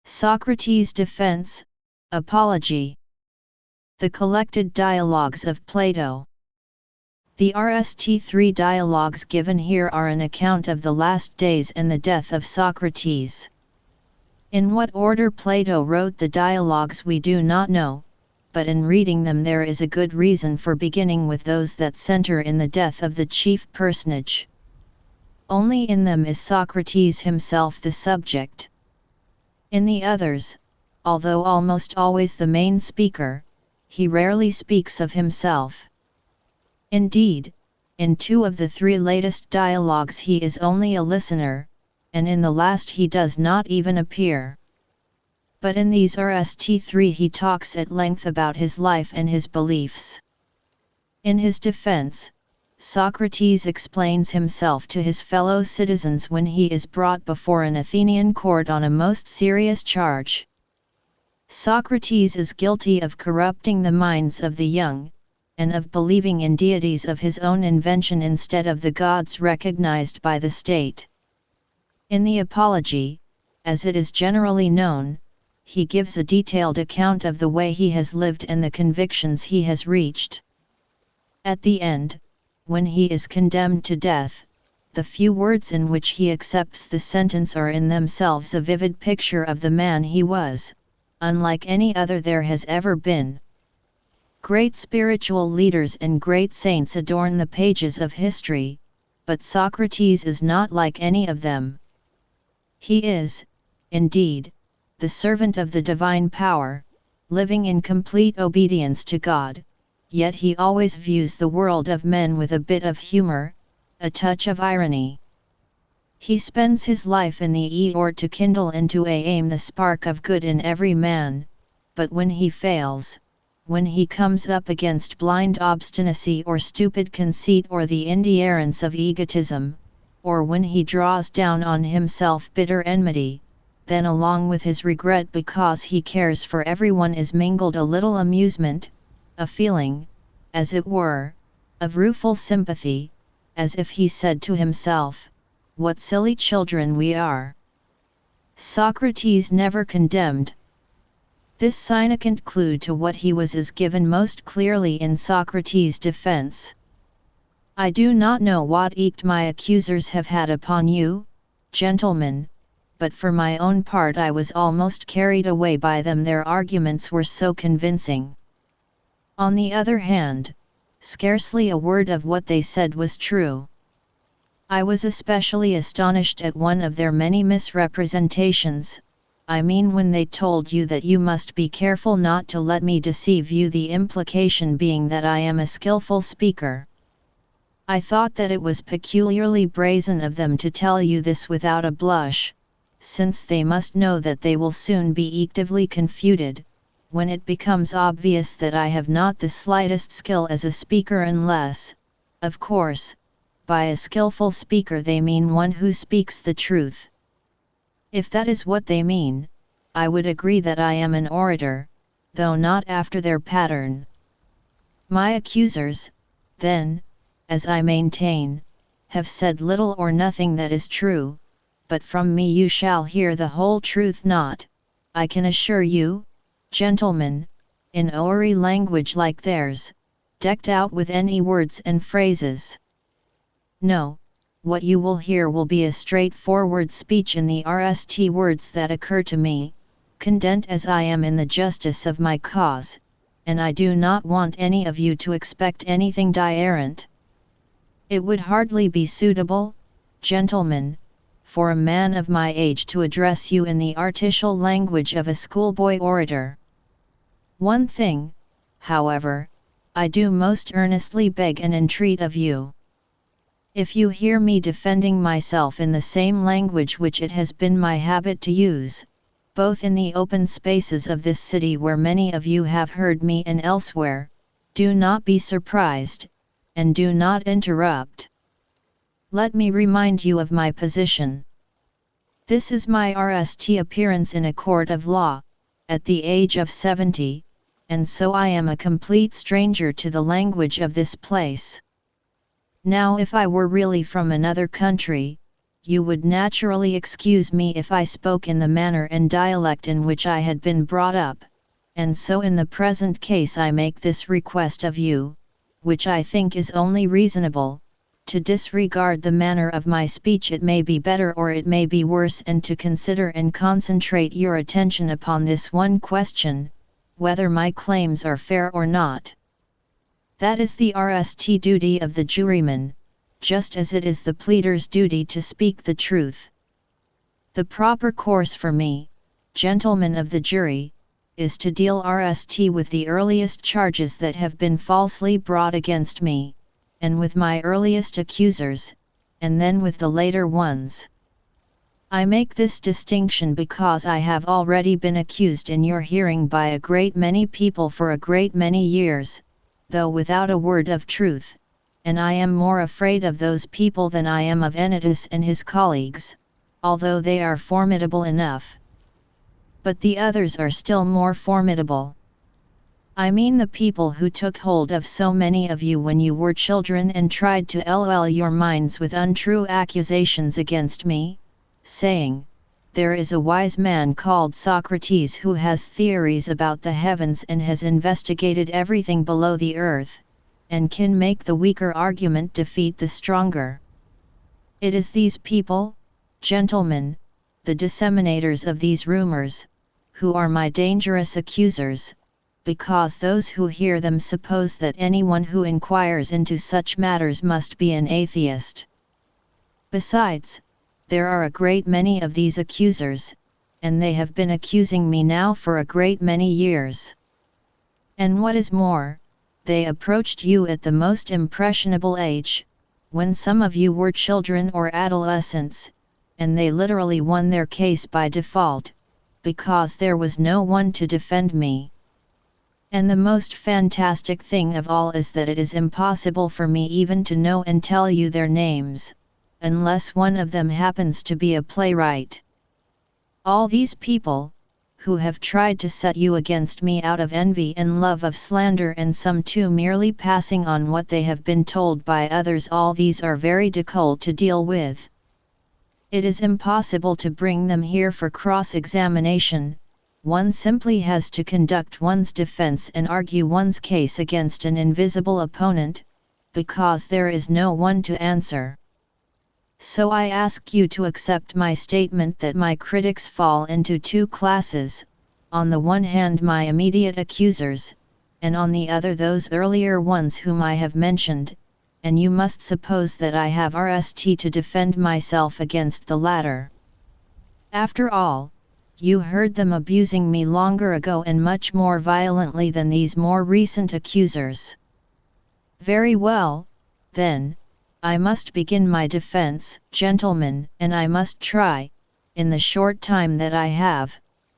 Socrates' Defense, Apology. The Collected Dialogues of Plato. The RST3 dialogues given here are an account of the last days and the death of Socrates. In what order Plato wrote the dialogues we do not know, but in reading them there is a good reason for beginning with those that center in the death of the chief personage. Only in them is Socrates himself the subject. In the others, although almost always the main speaker, he rarely speaks of himself. Indeed, in 2 of the 3 latest dialogues he is only a listener, and in the last he does not even appear. But in these RST3 he talks at length about his life and his beliefs. In his defense, Socrates explains himself to his fellow citizens when he is brought before an Athenian court on a most serious charge. Socrates is guilty of corrupting the minds of the young, and of believing in deities of his own invention instead of the gods recognized by the state. In the Apology, as it is generally known, he gives a detailed account of the way he has lived and the convictions he has reached. At the end, when he is condemned to death, the few words in which he accepts the sentence are in themselves a vivid picture of the man he was, unlike any other there has ever been. Great spiritual leaders and great saints adorn the pages of history, but Socrates is not like any of them. He is, indeed, the servant of the divine power, living in complete obedience to God, yet he always views the world of men with a bit of humor, a touch of irony. He spends his life in the effort to kindle and to aim the spark of good in every man, but when he fails, when he comes up against blind obstinacy or stupid conceit or the endurance of egotism, or when he draws down on himself bitter enmity, then along with his regret because he cares for everyone is mingled a little amusement, a feeling, as it were, of rueful sympathy, as if he said to himself, "What silly children we are." Socrates never condemned. This significant clue to what he was is given most clearly in Socrates' defense. "I do not know what effect my accusers have had upon you, gentlemen, but for my own part I was almost carried away by them, their arguments were so convincing. On the other hand, scarcely a word of what they said was true. I was especially astonished at one of their many misrepresentations, I mean when they told you that you must be careful not to let me deceive you, the implication being that I am a skillful speaker. I thought that it was peculiarly brazen of them to tell you this without a blush, since they must know that they will soon be actively confuted, when it becomes obvious that I have not the slightest skill as a speaker unless, of course, by a skillful speaker they mean one who speaks the truth. If that is what they mean, I would agree that I am an orator, though not after their pattern. My accusers, then, as I maintain, have said little or nothing that is true, but from me you shall hear the whole truth, not, I can assure you, gentlemen, in orrery language like theirs, decked out with any words and phrases. No, what you will hear will be a straightforward speech in the RST words that occur to me, condensed as I am in the justice of my cause, and I do not want any of you to expect anything different. It would hardly be suitable, gentlemen, for a man of my age to address you in the artificial language of a schoolboy orator. One thing, however, I do most earnestly beg and entreat of you. If you hear me defending myself in the same language which it has been my habit to use, both in the open spaces of this city where many of you have heard me and elsewhere, do not be surprised, and do not interrupt. Let me remind you of my position. This is my RST appearance in a court of law, at the age of 70, and so I am a complete stranger to the language of this place. Now if I were really from another country, you would naturally excuse me if I spoke in the manner and dialect in which I had been brought up, and so in the present case I make this request of you, which I think is only reasonable, to disregard the manner of my speech. It may be better or it may be worse, and to consider and concentrate your attention upon this one question, whether my claims are fair or not. That is the RST duty of the juryman, just as it is the pleader's duty to speak the truth. The proper course for me, gentlemen of the jury, is to deal RST with the earliest charges that have been falsely brought against me, and with my earliest accusers, and then with the later ones. I make this distinction because I have already been accused in your hearing by a great many people for a great many years, though without a word of truth, and I am more afraid of those people than I am of Anytus and his colleagues, although they are formidable enough. But the others are still more formidable. I mean the people who took hold of so many of you when you were children and tried to lull your minds with untrue accusations against me, saying, "There is a wise man called Socrates who has theories about the heavens and has investigated everything below the earth, and can make the weaker argument defeat the stronger." It is these people, gentlemen, the disseminators of these rumors, who are my dangerous accusers, because those who hear them suppose that anyone who inquires into such matters must be an atheist. Besides, there are a great many of these accusers, and they have been accusing me now for a great many years. And what is more, they approached you at the most impressionable age, when some of you were children or adolescents, and they literally won their case by default, because there was no one to defend me. And the most fantastic thing of all is that it is impossible for me even to know and tell you their names, unless one of them happens to be a playwright. All these people, who have tried to set you against me out of envy and love of slander, and some too merely passing on what they have been told by others, all these are very difficult to deal with. It is impossible to bring them here for cross-examination. One simply has to conduct one's defense and argue one's case against an invisible opponent, because there is no one to answer. So I ask you to accept my statement that my critics fall into two classes, on the one hand my immediate accusers, and on the other those earlier ones whom I have mentioned, and you must suppose that I have RST to defend myself against the latter. After all, you heard them abusing me longer ago and much more violently than these more recent accusers. Very well, then, I must begin my defense, gentlemen, and I must try, in the short time that I have,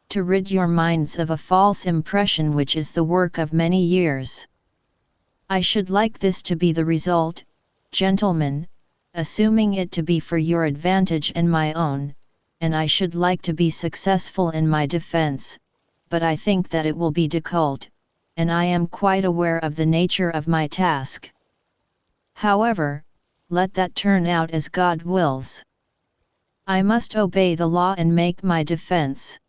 to rid your minds of a false impression which is the work of many years. I should like this to be the result, gentlemen, assuming it to be for your advantage and my own, and I should like to be successful in my defense, but I think that it will be difficult, and I am quite aware of the nature of my task. However, let that turn out as God wills. I must obey the law and make my defense.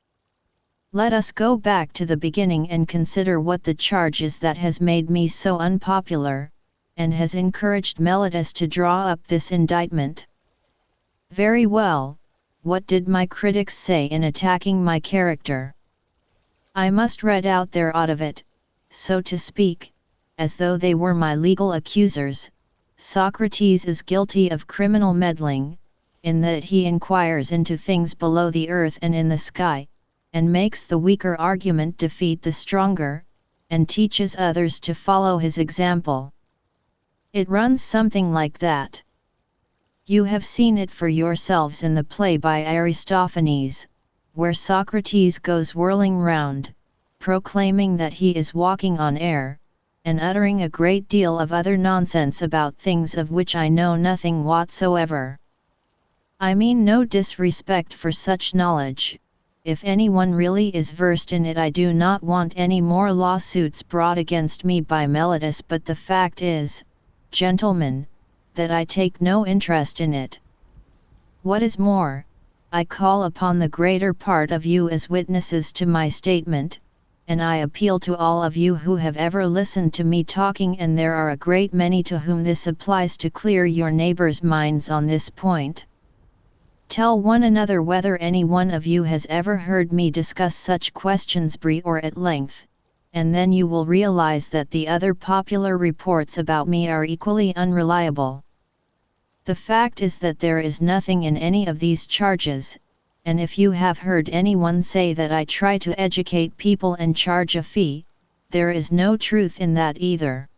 Let us go back to the beginning and consider what the charge is that has made me so unpopular, and has encouraged Meletus to draw up this indictment. Very well, what did my critics say in attacking my character? I must read out their out of it, so to speak, as though they were my legal accusers. Socrates is guilty of criminal meddling, in that he inquires into things below the earth and in the sky, and makes the weaker argument defeat the stronger, and teaches others to follow his example. It runs something like that. You have seen it for yourselves in the play by Aristophanes, where Socrates goes whirling round, proclaiming that he is walking on air, and uttering a great deal of other nonsense about things of which I know nothing whatsoever. I mean no disrespect for such knowledge. If anyone really is versed in it, I do not want any more lawsuits brought against me by Meletus, but the fact is, gentlemen, that I take no interest in it. What is more, I call upon the greater part of you as witnesses to my statement, and I appeal to all of you who have ever listened to me talking, and there are a great many to whom this applies, to clear your neighbors' minds on this point. Tell one another whether any one of you has ever heard me discuss such questions briefly or at length, and then you will realize that the other popular reports about me are equally unreliable. The fact is that there is nothing in any of these charges, and if you have heard anyone say that I try to educate people and charge a fee, there is no truth in that either.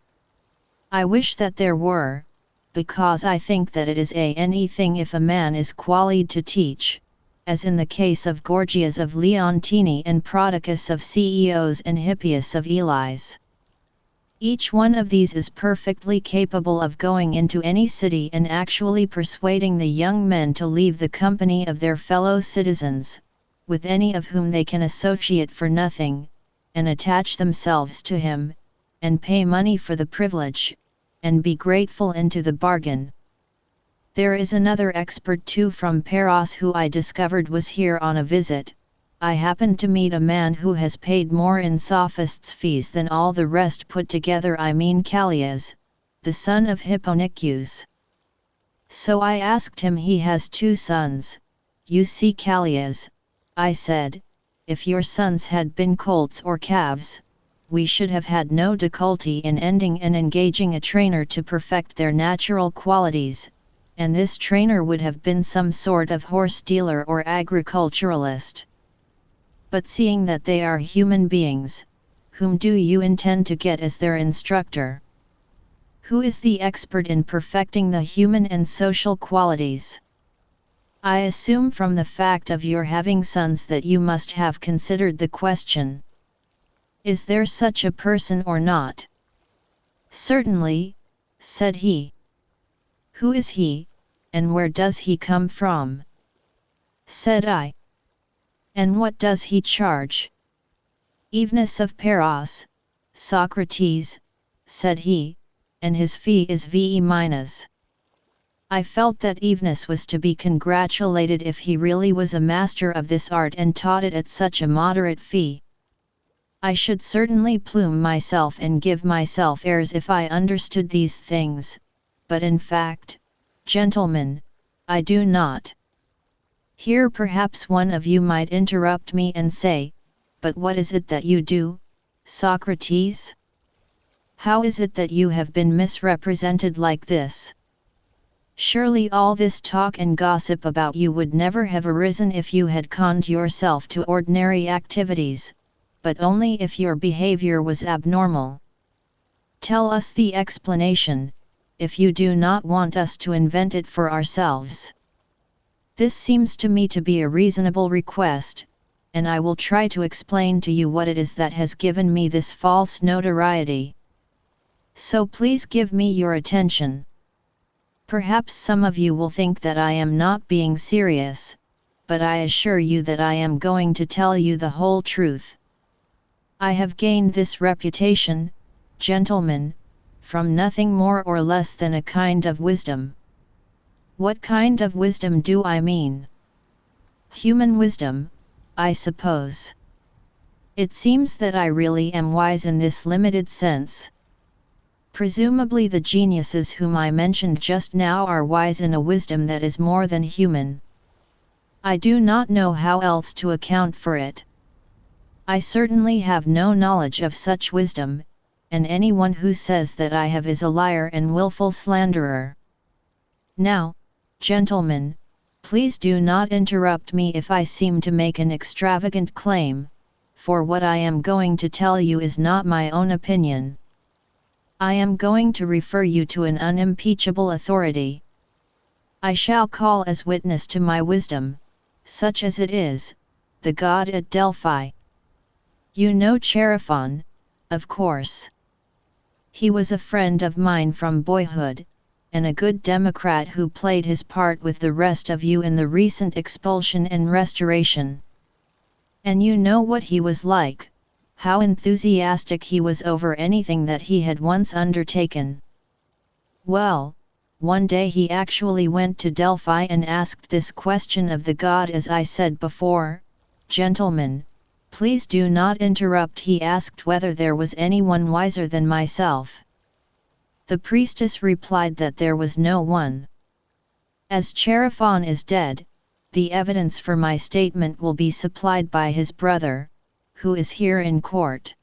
I wish that there were, because I think that it is anything if a man is qualified to teach, as in the case of Gorgias of Leontini and Prodicus of Ceos and Hippias of Elis. Each one of these is perfectly capable of going into any city and actually persuading the young men to leave the company of their fellow citizens, with any of whom they can associate for nothing, and attach themselves to him, and pay money for the privilege, and be grateful into the bargain. There is another expert too from Paros who I discovered was here on a visit. I happened to meet a man who has paid more in sophists' fees than all the rest put together, I mean Callias, the son of Hipponicus. So I asked him. He has 2 sons. You see, Callias, I said, if your sons had been colts or calves, we should have had no difficulty in ending and engaging a trainer to perfect their natural qualities, and this trainer would have been some sort of horse dealer or agriculturalist. But seeing that they are human beings, whom do you intend to get as their instructor? Who is the expert in perfecting the human and social qualities? I assume from the fact of your having sons that you must have considered the question. Is there such a person or not? Certainly, said he. Who is he, and where does he come from? Said I. And what does he charge? Evenus of Paros, Socrates, said he, and his fee is ve minus. I felt that Evenus was to be congratulated if he really was a master of this art and taught it at such a moderate fee. I should certainly plume myself and give myself airs if I understood these things, but in fact, gentlemen, I do not. Here perhaps one of you might interrupt me and say, but what is it that you do, Socrates? How is it that you have been misrepresented like this? Surely all this talk and gossip about you would never have arisen if you had conned yourself to ordinary activities, but only if your behavior was abnormal. Tell us the explanation, if you do not want us to invent it for ourselves. This seems to me to be a reasonable request, and I will try to explain to you what it is that has given me this false notoriety. So please give me your attention. Perhaps some of you will think that I am not being serious, but I assure you that I am going to tell you the whole truth. I have gained this reputation, gentlemen, from nothing more or less than a kind of wisdom. What kind of wisdom do I mean? Human wisdom, I suppose. It seems that I really am wise in this limited sense. Presumably the geniuses whom I mentioned just now are wise in a wisdom that is more than human. I do not know how else to account for it. I certainly have no knowledge of such wisdom, and anyone who says that I have is a liar and willful slanderer. Now, gentlemen, please do not interrupt me if I seem to make an extravagant claim, for what I am going to tell you is not my own opinion. I am going to refer you to an unimpeachable authority. I shall call as witness to my wisdom, such as it is, the god at Delphi. You know Chaerephon, of course. He was a friend of mine from boyhood, and a good democrat who played his part with the rest of you in the recent expulsion and restoration. And you know what he was like, how enthusiastic he was over anything that he had once undertaken. Well, one day he actually went to Delphi and asked this question of the god. As I said before, gentlemen, please do not interrupt. He asked whether there was anyone wiser than myself. The priestess replied that there was no one. As Chaerephon is dead, the evidence for my statement will be supplied by his brother, who is here in court.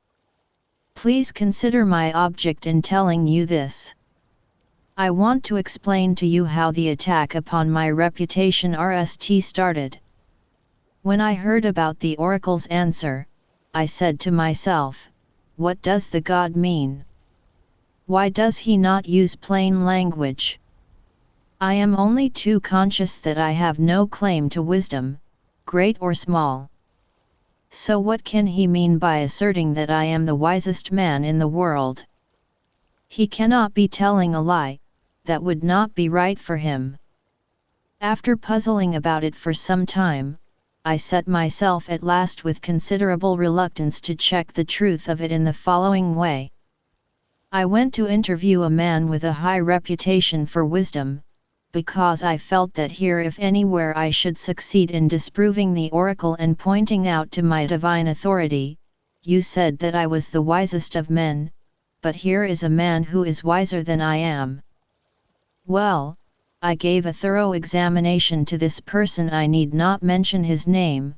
Please consider my object in telling you this. I want to explain to you how the attack upon my reputation started. When I heard about the oracle's answer, I said to myself, what does the god mean? Why does he not use plain language? I am only too conscious that I have no claim to wisdom, great or small. So what can he mean by asserting that I am the wisest man in the world? He cannot be telling a lie, that would not be right for him. After puzzling about it for some time, I set myself at last with considerable reluctance to check the truth of it in the following way. I went to interview a man with a high reputation for wisdom, because I felt that here if anywhere I should succeed in disproving the oracle and pointing out to my divine authority, you said that I was the wisest of men, but here is a man who is wiser than I am. Well, I gave a thorough examination to this person. I need not mention his name,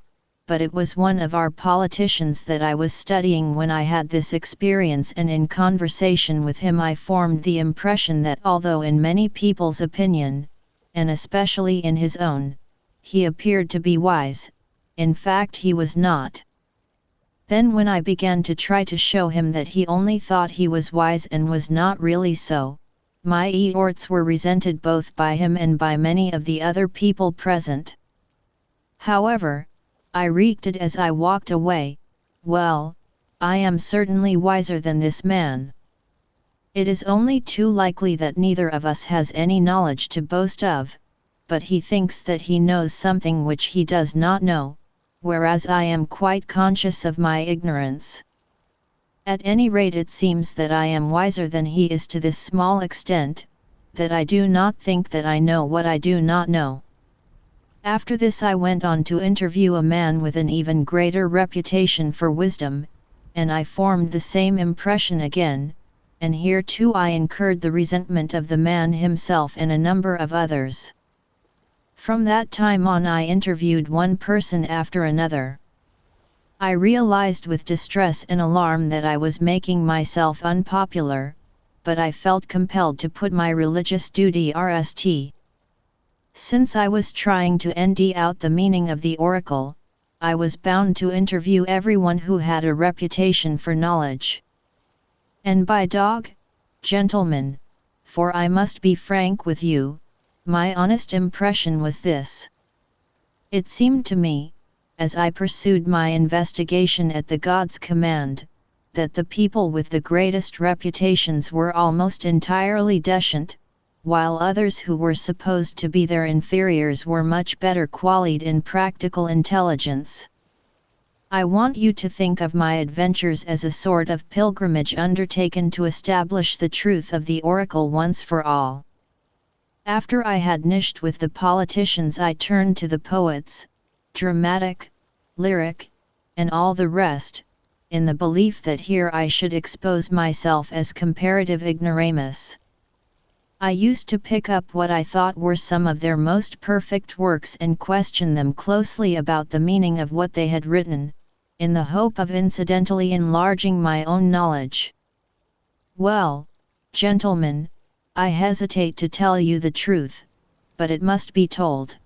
but it was one of our politicians that I was studying when I had this experience, and in conversation with him I formed the impression that although in many people's opinion, and especially in his own, he appeared to be wise, in fact he was not. Then when I began to try to show him that he only thought he was wise and was not really so, my efforts were resented both by him and by many of the other people present. However, I reacted as I walked away, well, I am certainly wiser than this man. It is only too likely that neither of us has any knowledge to boast of, but he thinks that he knows something which he does not know, whereas I am quite conscious of my ignorance. At any rate, it seems that I am wiser than he is to this small extent, that I do not think that I know what I do not know. After this I went on to interview a man with an even greater reputation for wisdom, and I formed the same impression again, and here too I incurred the resentment of the man himself and a number of others. From that time on I interviewed one person after another. I realized with distress and alarm that I was making myself unpopular, but I felt compelled to put my religious duty first. Since I was trying to find out the meaning of the oracle, I was bound to interview everyone who had a reputation for knowledge. And by dog, gentlemen, for I must be frank with you, my honest impression was this. It seemed to me, as I pursued my investigation at the god's command, that the people with the greatest reputations were almost entirely decent, while others who were supposed to be their inferiors were much better qualified in practical intelligence. I want you to think of my adventures as a sort of pilgrimage undertaken to establish the truth of the oracle once for all. After I had nished with the politicians I turned to the poets, dramatic, lyric, and all the rest, in the belief that here I should expose myself as comparative ignoramus. I used to pick up what I thought were some of their most perfect works and question them closely about the meaning of what they had written, in the hope of incidentally enlarging my own knowledge. Well, gentlemen, I hesitate to tell you the truth, but it must be told.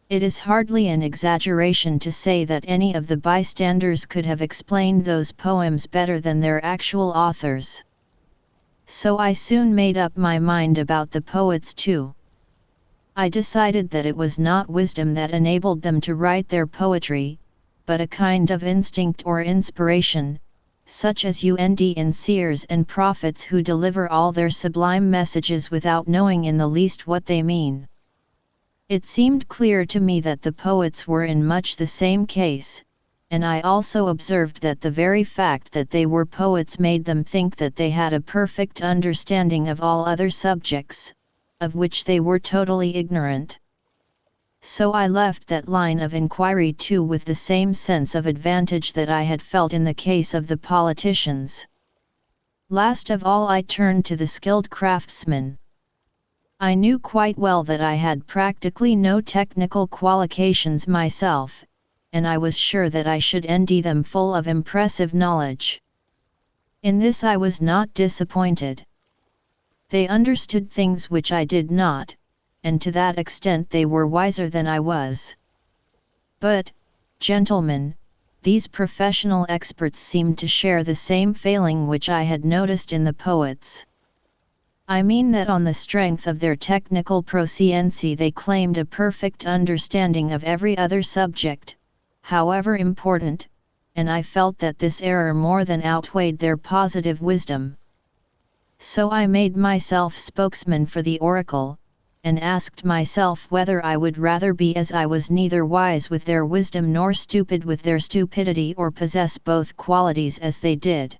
It is hardly an exaggeration to say that any of the bystanders could have explained those poems better than their actual authors. So I soon made up my mind about the poets too. I decided that it was not wisdom that enabled them to write their poetry, but a kind of instinct or inspiration, such as you find in seers and prophets who deliver all their sublime messages without knowing in the least what they mean. It seemed clear to me that the poets were in much the same case, and I also observed that the very fact that they were poets made them think that they had a perfect understanding of all other subjects, of which they were totally ignorant. So I left that line of inquiry too with the same sense of advantage that I had felt in the case of the politicians. Last of all I turned to the skilled craftsmen. I knew quite well that I had practically no technical qualifications myself, and I was sure that I should envy them full of impressive knowledge. In this I was not disappointed. They understood things which I did not, and to that extent they were wiser than I was. But, gentlemen, these professional experts seemed to share the same failing which I had noticed in the poets. I mean that on the strength of their technical proficiency they claimed a perfect understanding of every other subject, however important, and I felt that this error more than outweighed their positive wisdom. So I made myself spokesman for the oracle, and asked myself whether I would rather be as I was neither wise with their wisdom nor stupid with their stupidity, or possess both qualities as they did.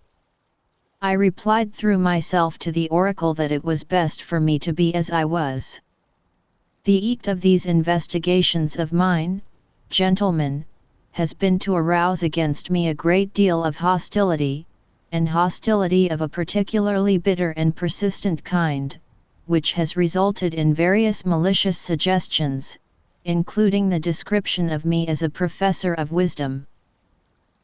I replied through myself to the oracle that it was best for me to be as I was. The effect of these investigations of mine, gentlemen, has been to arouse against me a great deal of hostility, and hostility of a particularly bitter and persistent kind, which has resulted in various malicious suggestions, including the description of me as a professor of wisdom.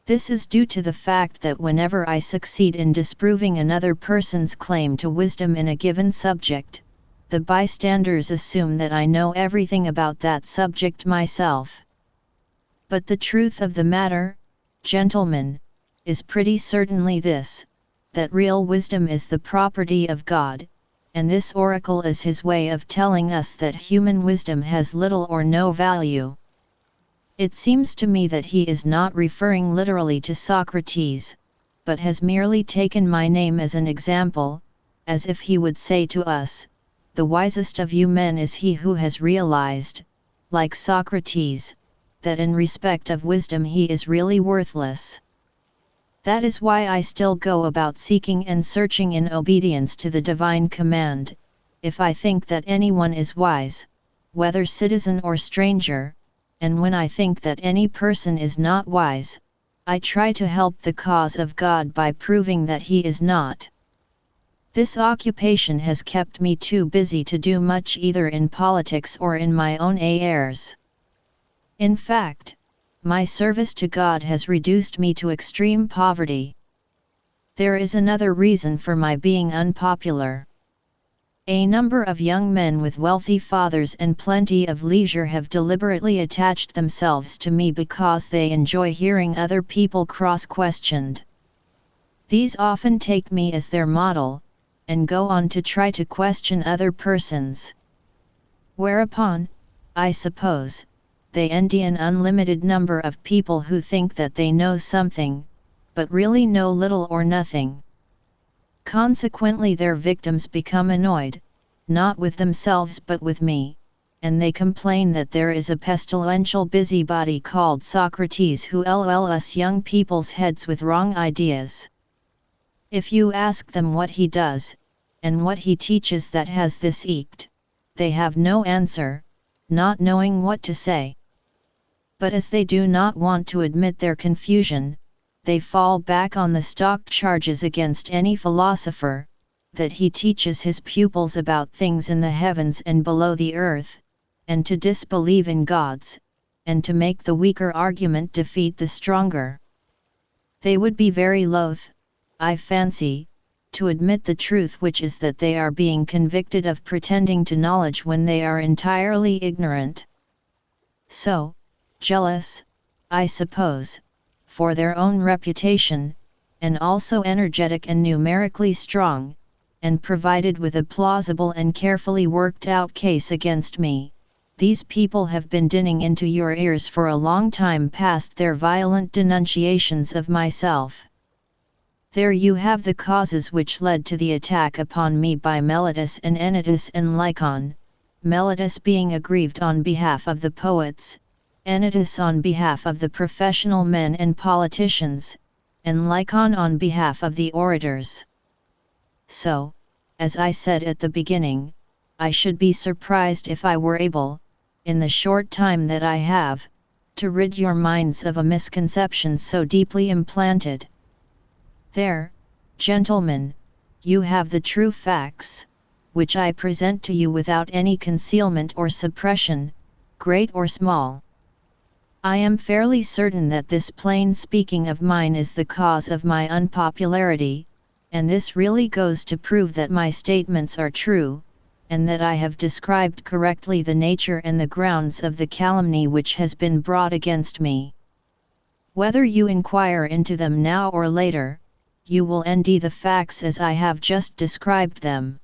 This is due to the fact that whenever I succeed in disproving another person's claim to wisdom in a given subject, the bystanders assume that I know everything about that subject myself. But the truth of the matter, gentlemen, is pretty certainly this, that real wisdom is the property of God, and this oracle is his way of telling us that human wisdom has little or no value. It seems to me that he is not referring literally to Socrates, but has merely taken my name as an example, as if he would say to us, the wisest of you men is he who has realized, like Socrates, that in respect of wisdom he is really worthless. That is why I still go about seeking and searching in obedience to the divine command, if I think that anyone is wise, whether citizen or stranger, and when I think that any person is not wise, I try to help the cause of God by proving that he is not. This occupation has kept me too busy to do much either in politics or in my own affairs. In fact, my service to God has reduced me to extreme poverty. There is another reason for my being unpopular. A number of young men with wealthy fathers and plenty of leisure have deliberately attached themselves to me because they enjoy hearing other people cross-questioned. These often take me as their model, and go on to try to question other persons. Whereupon, I suppose, they envy an unlimited number of people who think that they know something, but really know little or nothing. Consequently their victims become annoyed, not with themselves but with me, and they complain that there is a pestilential busybody called Socrates who lulls us young people's heads with wrong ideas. If you ask them what he does, and what he teaches that has this effect, they have no answer, not knowing what to say. But as they do not want to admit their confusion, they fall back on the stock charges against any philosopher, that he teaches his pupils about things in the heavens and below the earth, and to disbelieve in gods, and to make the weaker argument defeat the stronger. They would be very loath, I fancy, to admit the truth, which is that they are being convicted of pretending to knowledge when they are entirely ignorant. So, jealous, I suppose, for their own reputation, and also energetic and numerically strong, and provided with a plausible and carefully worked out case against me, these people have been dinning into your ears for a long time past their violent denunciations of myself. There you have the causes which led to the attack upon me by Meletus and Anytus and Lycon, Meletus being aggrieved on behalf of the poets, Anytus on behalf of the professional men and politicians, and Lycon on behalf of the orators. So, as I said at the beginning, I should be surprised if I were able, in the short time that I have, to rid your minds of a misconception so deeply implanted. There, gentlemen, you have the true facts, which I present to you without any concealment or suppression, great or small. I am fairly certain that this plain speaking of mine is the cause of my unpopularity, and this really goes to prove that my statements are true, and that I have described correctly the nature and the grounds of the calumny which has been brought against me. Whether you inquire into them now or later, you will endy the facts as I have just described them.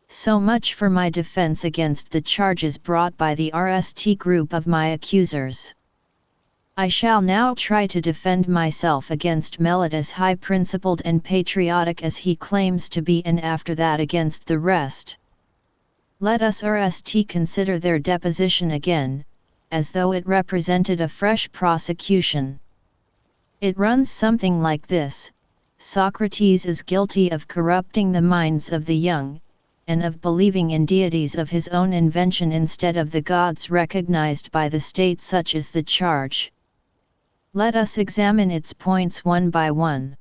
So much for my defense against the charges brought by the RST group of my accusers. I shall now try to defend myself against Meletus, high-principled and patriotic as he claims to be, and after that against the rest. Let us RST consider their deposition again, as though it represented a fresh prosecution. It runs something like this: Socrates is guilty of corrupting the minds of the young, and of believing in deities of his own invention instead of the gods recognized by the state. Such is the charge. Let us examine its points one by one.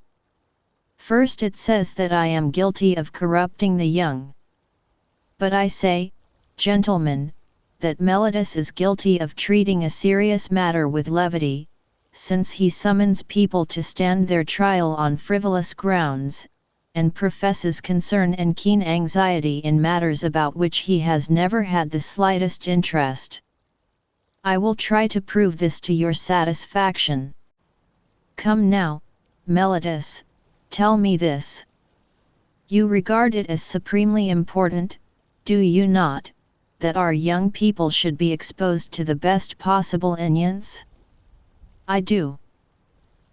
First, it says that I am guilty of corrupting the young. But I say, gentlemen, that Meletus is guilty of treating a serious matter with levity, since he summons people to stand their trial on frivolous grounds, and professes concern and keen anxiety in matters about which he has never had the slightest interest. I will try to prove this to your satisfaction. Come now, Meletus, tell me this. You regard it as supremely important, do you not, that our young people should be exposed to the best possible ignorance? I do.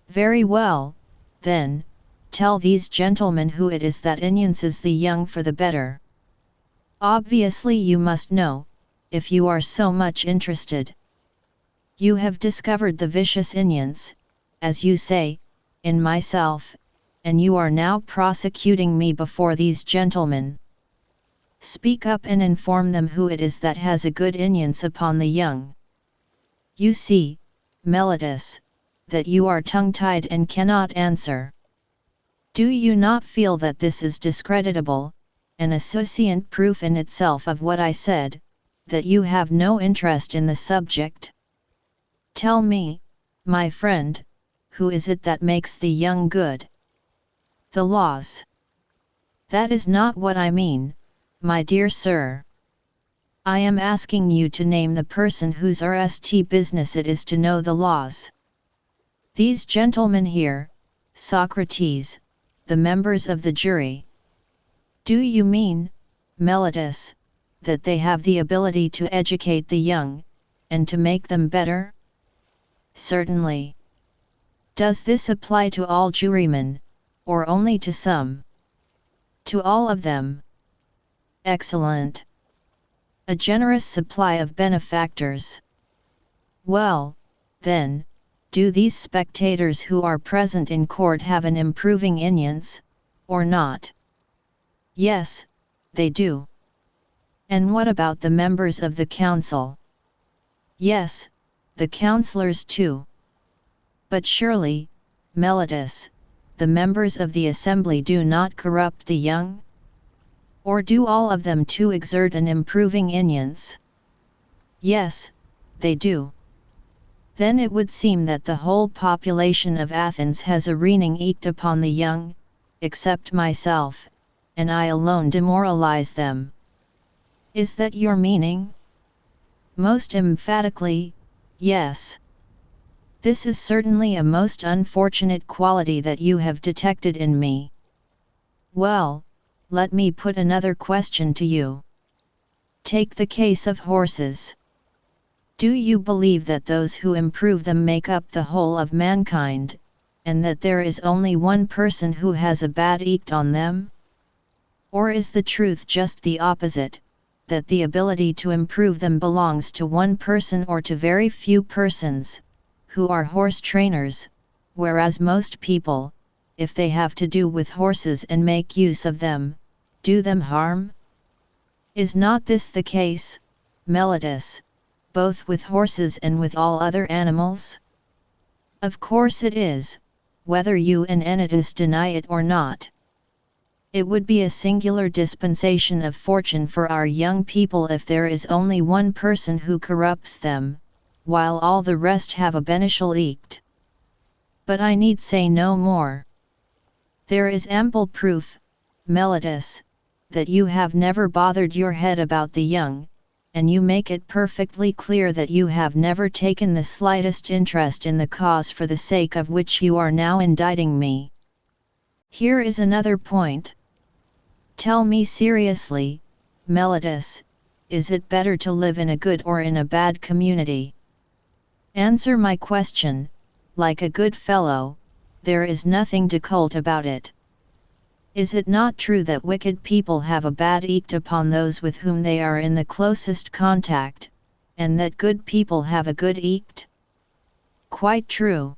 Very well, then, tell these gentlemen who it is that ignorances the young for the better. Obviously you must know, if you are so much interested. You have discovered the vicious ignorance, as you say, in myself, and you are now prosecuting me before these gentlemen. Speak up and inform them who it is that has a good ignorance upon the young. You see, Meletus, that you are tongue-tied and cannot answer. Do you not feel that this is discreditable, and a sufficient proof in itself of what I said, that you have no interest in the subject? Tell me, my friend, who is it that makes the young good? The laws. That is not what I mean, my dear sir. I am asking you to name the person whose RST business it is to know the laws. These gentlemen here, Socrates, the members of the jury. Do you mean, Meletus, that they have the ability to educate the young, and to make them better? Certainly. Does this apply to all jurymen, or only to some? To all of them. Excellent. A generous supply of benefactors. Well, then, do these spectators who are present in court have an improving ignorance, or not? Yes, they do. And what about the members of the council? Yes, the councillors too. But surely, Meletus, the members of the assembly do not corrupt the young? Or do all of them too exert an improving ignorance? Yes, they do. Then it would seem that the whole population of Athens has a reasoning eked upon the young, except myself, and I alone demoralize them. Is that your meaning? Most emphatically, yes. This is certainly a most unfortunate quality that you have detected in me. Well, let me put another question to you. Take the case of horses. Do you believe that those who improve them make up the whole of mankind, and that there is only one person who has a bad eked on them? Or is the truth just the opposite, that the ability to improve them belongs to one person or to very few persons, who are horse trainers, whereas most people, if they have to do with horses and make use of them, do them harm? Is not this the case, Meletus, both with horses and with all other animals? Of course it is, whether you and Anytus deny it or not. It would be a singular dispensation of fortune for our young people if there is only one person who corrupts them, while all the rest have a beneficial ect. But I need say no more. There is ample proof, Meletus, that you have never bothered your head about the young, and you make it perfectly clear that you have never taken the slightest interest in the cause for the sake of which you are now indicting me. Here is another point. Tell me seriously, Meletus, is it better to live in a good or in a bad community? Answer my question, like a good fellow, there is nothing difficult about it. Is it not true that wicked people have a bad ect upon those with whom they are in the closest contact, and that good people have a good ect? Quite true.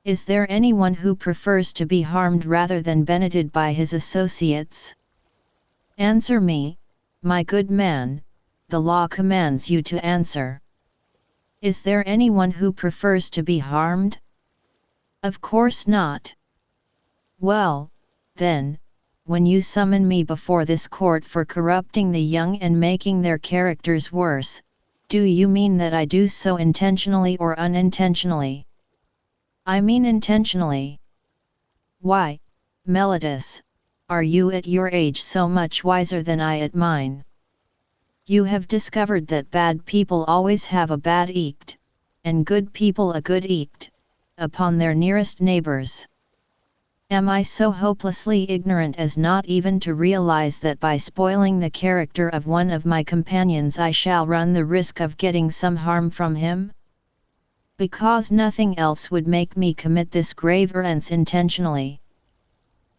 Is there anyone who prefers to be harmed rather than benefited by his associates? Answer me, my good man, the law commands you to answer. Is there anyone who prefers to be harmed? Of course not. Well, then, when you summon me before this court for corrupting the young and making their characters worse, do you mean that I do so intentionally or unintentionally? I mean intentionally. Why, Meletus, are you at your age so much wiser than I at mine? You have discovered that bad people always have a bad ect, and good people a good ect, upon their nearest neighbors. Am I so hopelessly ignorant as not even to realize that by spoiling the character of one of my companions I shall run the risk of getting some harm from him? Because nothing else would make me commit this grave offense intentionally.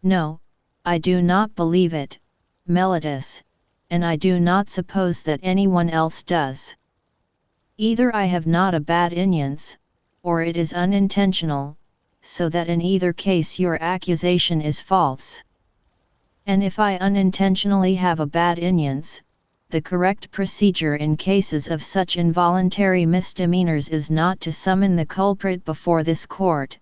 No, I do not believe it, Meletus, and I do not suppose that anyone else does. Either I have not a bad ignorance, or it is unintentional, so that in either case your accusation is false. And if I unintentionally have a bad ignorance, the correct procedure in cases of such involuntary misdemeanors is not to summon the culprit before this court,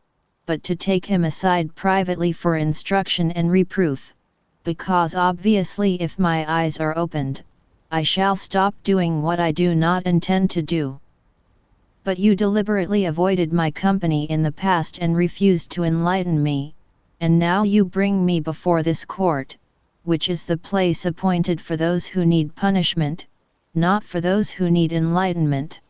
but to take him aside privately for instruction and reproof, because obviously if my eyes are opened, I shall stop doing what I do not intend to do. But you deliberately avoided my company in the past and refused to enlighten me, and now you bring me before this court, which is the place appointed for those who need punishment, not for those who need enlightenment.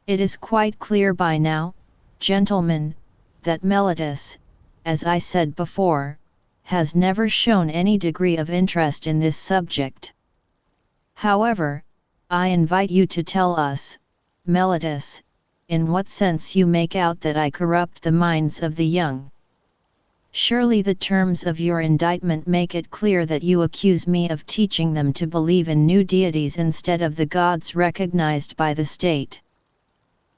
It is quite clear by now, gentlemen, that Meletus, as I said before, has never shown any degree of interest in this subject. However, I invite you to tell us, Meletus, in what sense you make out that I corrupt the minds of the young. Surely the terms of your indictment make it clear that you accuse me of teaching them to believe in new deities instead of the gods recognized by the state.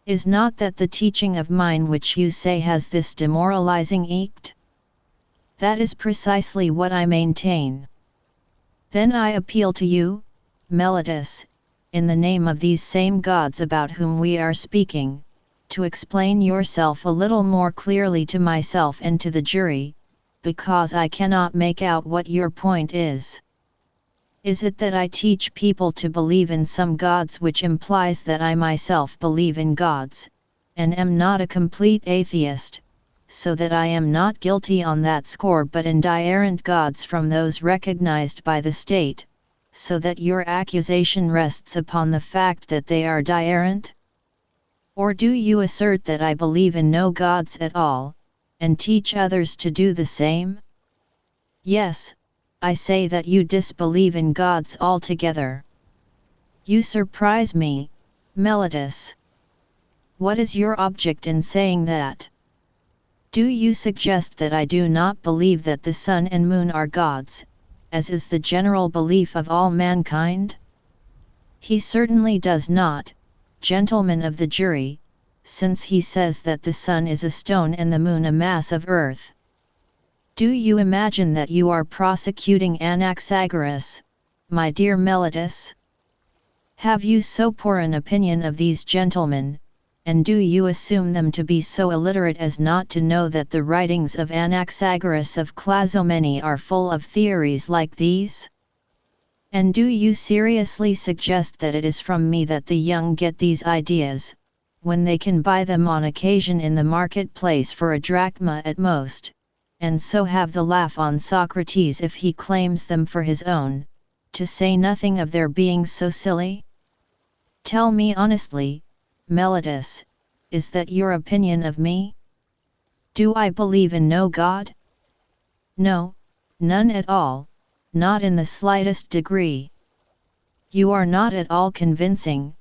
Is not that the teaching of mine which you say has this demoralizing ect? That is precisely what I maintain. Then I appeal to you, Meletus, in the name of these same gods about whom we are speaking, to explain yourself a little more clearly to myself and to the jury, because I cannot make out what your point is. Is it that I teach people to believe in some gods, which implies that I myself believe in gods, and am not a complete atheist, so that I am not guilty on that score but in different gods from those recognized by the state, so that your accusation rests upon the fact that they are different? Or do you assert that I believe in no gods at all, and teach others to do the same? Yes, I say that you disbelieve in gods altogether. You surprise me, Meletus. What is your object in saying that? Do you suggest that I do not believe that the sun and moon are gods, as is the general belief of all mankind? He certainly does not, gentlemen of the jury, since he says that the sun is a stone and the moon a mass of earth. Do you imagine that you are prosecuting Anaxagoras, my dear Meletus? Have you so poor an opinion of these gentlemen, and do you assume them to be so illiterate as not to know that the writings of Anaxagoras of Clazomene are full of theories like these? And do you seriously suggest that it is from me that the young get these ideas, when they can buy them on occasion in the marketplace for a drachma at most, and so have the laugh on Socrates if he claims them for his own, to say nothing of their being so silly? Tell me honestly, Meletus, is that your opinion of me? Do I believe in no God? No, none at all, not in the slightest degree. You are not at all convincing,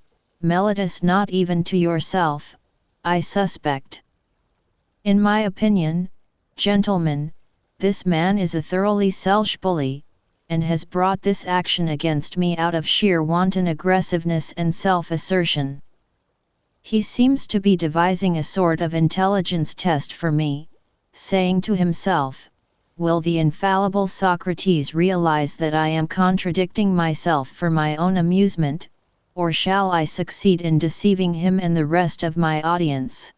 Meletus, not even to yourself, I suspect. In my opinion, gentlemen, this man is a thoroughly selfish bully, and has brought this action against me out of sheer wanton aggressiveness and self-assertion. He seems to be devising a sort of intelligence test for me, saying to himself, will the infallible Socrates realize that I am contradicting myself for my own amusement, or shall I succeed in deceiving him and the rest of my audience?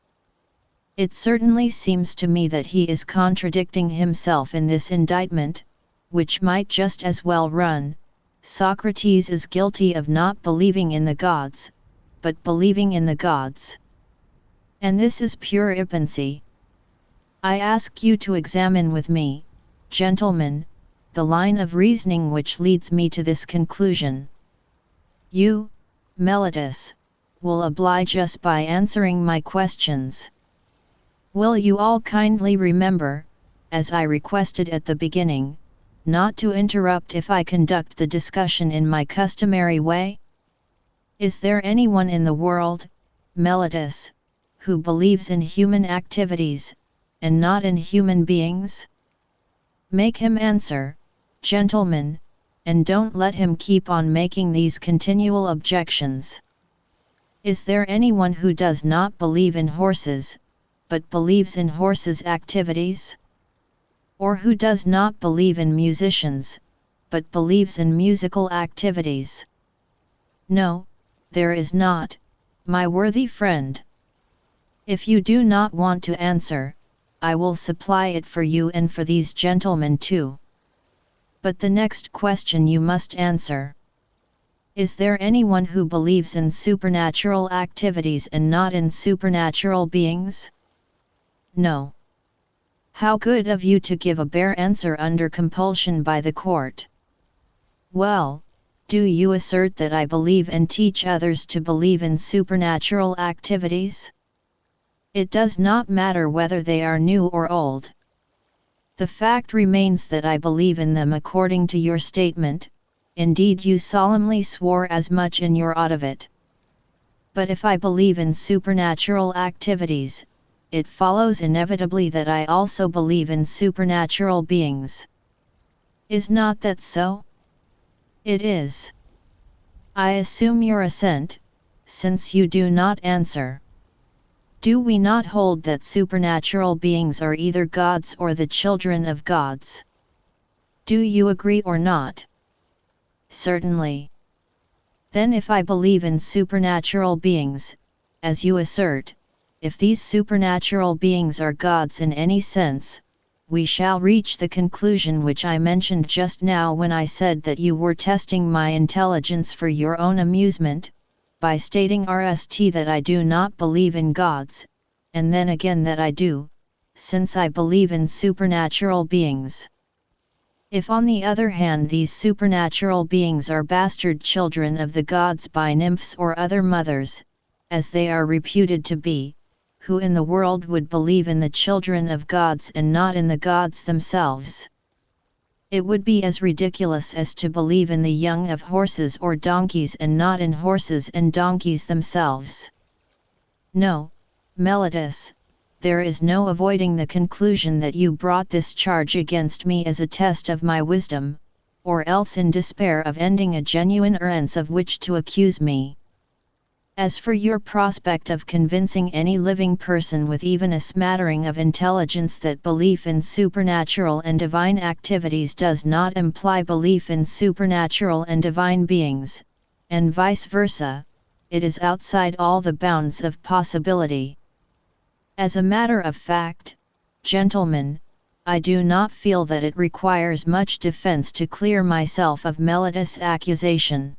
It certainly seems to me that he is contradicting himself in this indictment, which might just as well run, Socrates is guilty of not believing in the gods, but believing in the gods. And this is pure ipancy. I ask you to examine with me, gentlemen, the line of reasoning which leads me to this conclusion. You, Meletus, will oblige us by answering my questions. Will you all kindly remember, as I requested at the beginning, not to interrupt if I conduct the discussion in my customary way? Is there anyone in the world, Meletus, who believes in human activities, and not in human beings? Make him answer, gentlemen, and don't let him keep on making these continual objections. Is there anyone who does not believe in horses, but believes in horses' activities? Or who does not believe in musicians, but believes in musical activities? No, there is not, my worthy friend. If you do not want to answer, I will supply it for you and for these gentlemen too. But the next question you must answer. Is there anyone who believes in supernatural activities and not in supernatural beings? No. How good of you to give a bare answer under compulsion by the court. Well, do you assert that I believe and teach others to believe in supernatural activities? It does not matter whether they are new or old. The fact remains that I believe in them according to your statement, indeed you solemnly swore as much in your audiobook. But if I believe in supernatural activities, it follows inevitably that I also believe in supernatural beings. Is not that so? It is. I assume your assent, since you do not answer. Do we not hold that supernatural beings are either gods or the children of gods? Do you agree or not? Certainly. Then if I believe in supernatural beings, as you assert, if these supernatural beings are gods in any sense, we shall reach the conclusion which I mentioned just now when I said that you were testing my intelligence for your own amusement, by stating that I do not believe in gods, and then again that I do, since I believe in supernatural beings. If on the other hand these supernatural beings are bastard children of the gods by nymphs or other mothers, as they are reputed to be, who in the world would believe in the children of gods and not in the gods themselves? It would be as ridiculous as to believe in the young of horses or donkeys and not in horses and donkeys themselves. No, Meletus, there is no avoiding the conclusion that you brought this charge against me as a test of my wisdom, or else in despair of ending a genuine errance of which to accuse me. As for your prospect of convincing any living person with even a smattering of intelligence that belief in supernatural and divine activities does not imply belief in supernatural and divine beings, and vice versa, it is outside all the bounds of possibility. As a matter of fact, gentlemen, I do not feel that it requires much defense to clear myself of Meletus' accusation.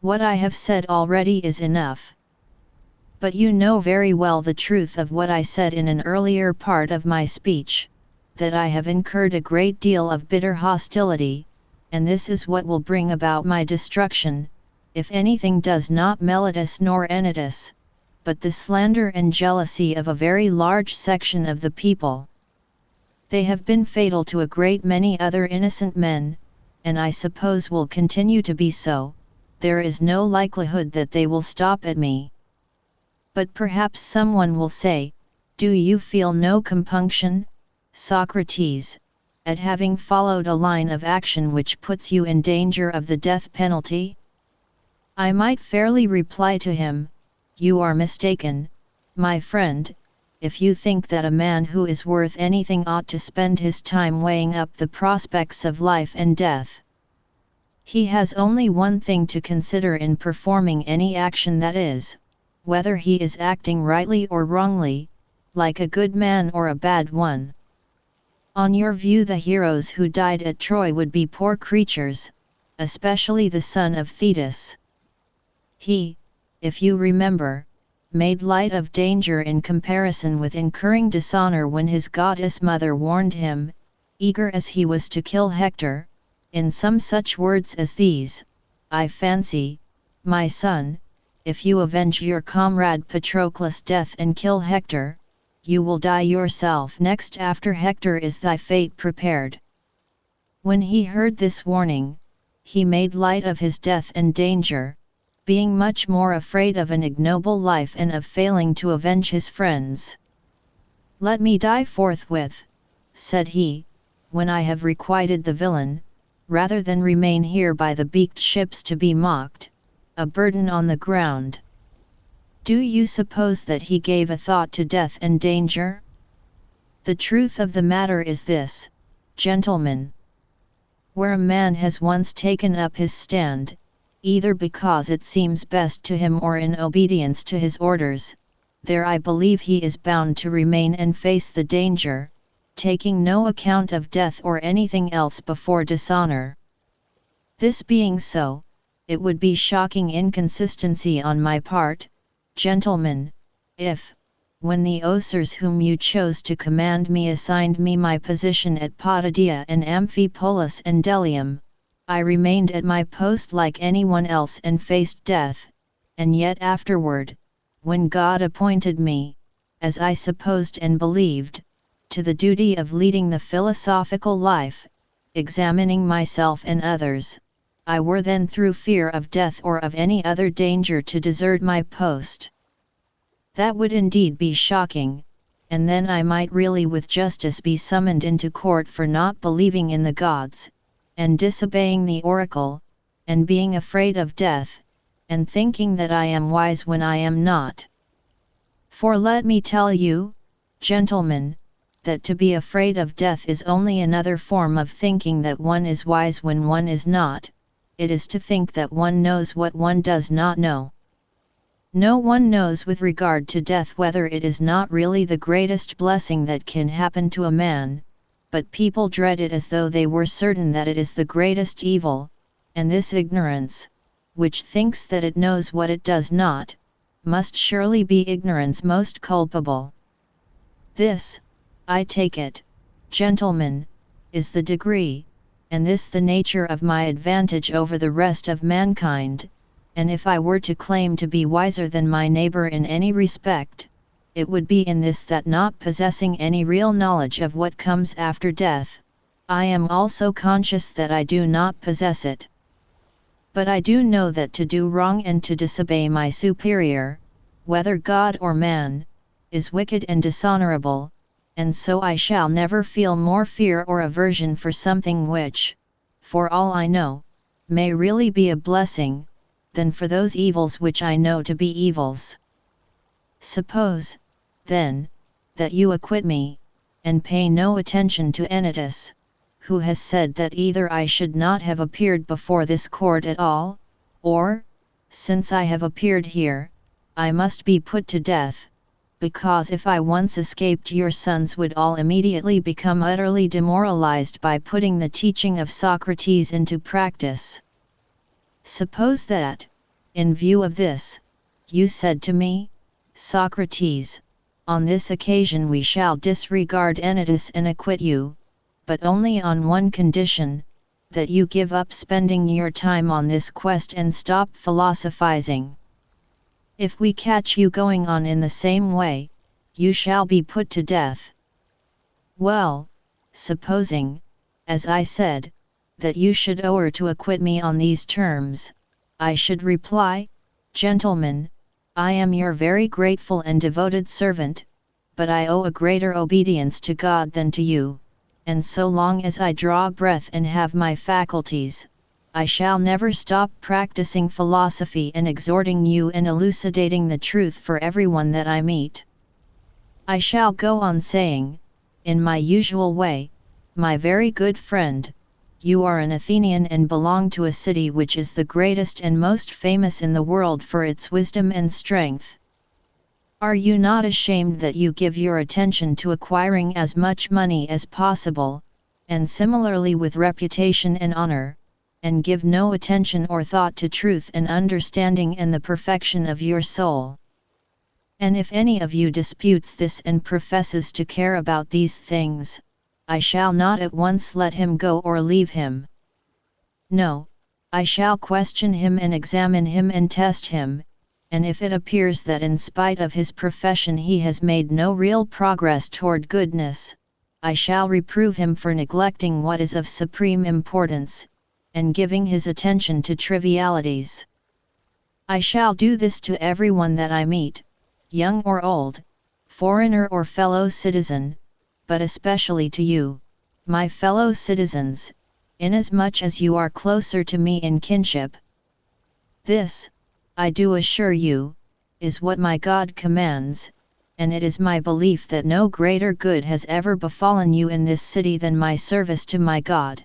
What I have said already is enough. But you know very well the truth of what I said in an earlier part of my speech, that I have incurred a great deal of bitter hostility, and this is what will bring about my destruction, if anything does not Meletus nor Anytus, but the slander and jealousy of a very large section of the people. They have been fatal to a great many other innocent men, and I suppose will continue to be so. There is no likelihood that they will stop at me. But perhaps someone will say, do you feel no compunction, Socrates, at having followed a line of action which puts you in danger of the death penalty? I might fairly reply to him, you are mistaken, my friend, if you think that a man who is worth anything ought to spend his time weighing up the prospects of life and death. He has only one thing to consider in performing any action, that is, whether he is acting rightly or wrongly, like a good man or a bad one. On your view, the heroes who died at Troy would be poor creatures, especially the son of Thetis. He, if you remember, made light of danger in comparison with incurring dishonor when his goddess mother warned him, eager as he was to kill Hector, in some such words as these, I fancy, my son, if you avenge your comrade Patroclus' death and kill Hector, you will die yourself next after Hector is thy fate prepared. When he heard this warning, he made light of his death and danger, being much more afraid of an ignoble life and of failing to avenge his friends. Let me die forthwith, said he, when I have requited the villain, rather than remain here by the beaked ships to be mocked, a burden on the ground. Do you suppose that he gave a thought to death and danger? The truth of the matter is this, gentlemen. Where a man has once taken up his stand, either because it seems best to him or in obedience to his orders, there I believe he is bound to remain and face the danger, taking no account of death or anything else before dishonor. This being so, it would be shocking inconsistency on my part, gentlemen, if, when the Osers whom you chose to command me assigned me my position at Potidaea and Amphipolis and Delium, I remained at my post like anyone else and faced death, and yet afterward, when God appointed me, as I supposed and believed, to the duty of leading the philosophical life, examining myself and others, I were then through fear of death or of any other danger to desert my post. That would indeed be shocking, and then I might really with justice be summoned into court for not believing in the gods, and disobeying the oracle, and being afraid of death, and thinking that I am wise when I am not. For let me tell you, gentlemen, that to be afraid of death is only another form of thinking that one is wise when one is not. It is to think that one knows what one does not know. No one knows with regard to death whether it is not really the greatest blessing that can happen to a man, but people dread it as though they were certain that it is the greatest evil, and this ignorance, which thinks that it knows what it does not, must surely be ignorance most culpable. This, I take it, gentlemen, is the degree, and this the nature of my advantage over the rest of mankind, and if I were to claim to be wiser than my neighbor in any respect, it would be in this, that not possessing any real knowledge of what comes after death, I am also conscious that I do not possess it. But I do know that to do wrong and to disobey my superior, whether God or man, is wicked and dishonorable, and so I shall never feel more fear or aversion for something which, for all I know, may really be a blessing, than for those evils which I know to be evils. Suppose, then, that you acquit me, and pay no attention to Anytus, who has said that either I should not have appeared before this court at all, or, since I have appeared here, I must be put to death, because if I once escaped your sons would all immediately become utterly demoralized by putting the teaching of Socrates into practice. Suppose that, in view of this, you said to me, Socrates, on this occasion we shall disregard Anytus and acquit you, but only on one condition, that you give up spending your time on this quest and stop philosophizing. If we catch you going on in the same way, you shall be put to death. Well, supposing, as I said, that you should owe to acquit me on these terms, I should reply, Gentlemen, I am your very grateful and devoted servant, but I owe a greater obedience to God than to you, and so long as I draw breath and have my faculties, I shall never stop practicing philosophy and exhorting you and elucidating the truth for everyone that I meet. I shall go on saying, in my usual way, my very good friend, you are an Athenian and belong to a city which is the greatest and most famous in the world for its wisdom and strength. Are you not ashamed that you give your attention to acquiring as much money as possible, and similarly with reputation and honor, and give no attention or thought to truth and understanding and the perfection of your soul? And if any of you disputes this and professes to care about these things, I shall not at once let him go or leave him. No, I shall question him and examine him and test him, and if it appears that in spite of his profession he has made no real progress toward goodness, I shall reprove him for neglecting what is of supreme importance, and giving his attention to trivialities. I shall do this to everyone that I meet, young or old, foreigner or fellow citizen, but especially to you, my fellow citizens, inasmuch as you are closer to me in kinship. This, I do assure you, is what my God commands, and it is my belief that no greater good has ever befallen you in this city than my service to my God.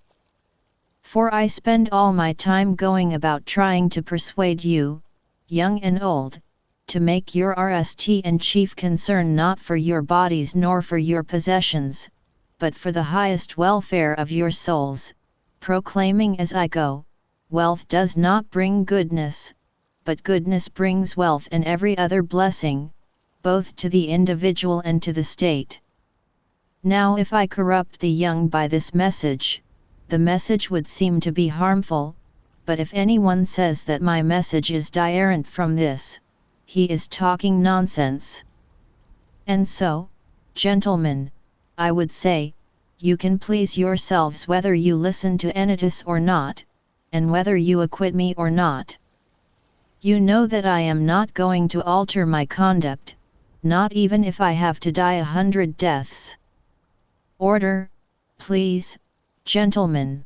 For I spend all my time going about trying to persuade you, young and old, to make your RST and chief concern not for your bodies nor for your possessions, but for the highest welfare of your souls, proclaiming as I go, wealth does not bring goodness, but goodness brings wealth and every other blessing, both to the individual and to the state. Now if I corrupt the young by this message, the message would seem to be harmful, but if anyone says that my message is different from this, he is talking nonsense. And so, gentlemen, I would say, you can please yourselves whether you listen to Anytus or not, and whether you acquit me or not. You know that I am not going to alter my conduct, not even if I have to die 100 deaths. Order, please, gentlemen.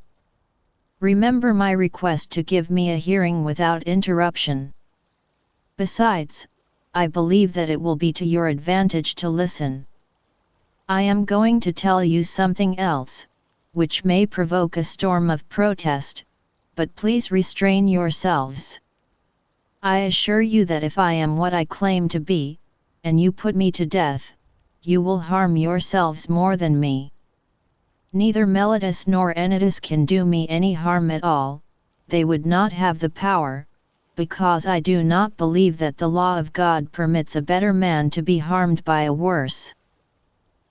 Remember my request to give me a hearing without interruption. Besides, I believe that it will be to your advantage to listen. I am going to tell you something else, which may provoke a storm of protest, but please restrain yourselves. I assure you that if I am what I claim to be, and you put me to death, you will harm yourselves more than me. Neither Meletus nor Anytus can do me any harm at all, they would not have the power, because I do not believe that the law of God permits a better man to be harmed by a worse.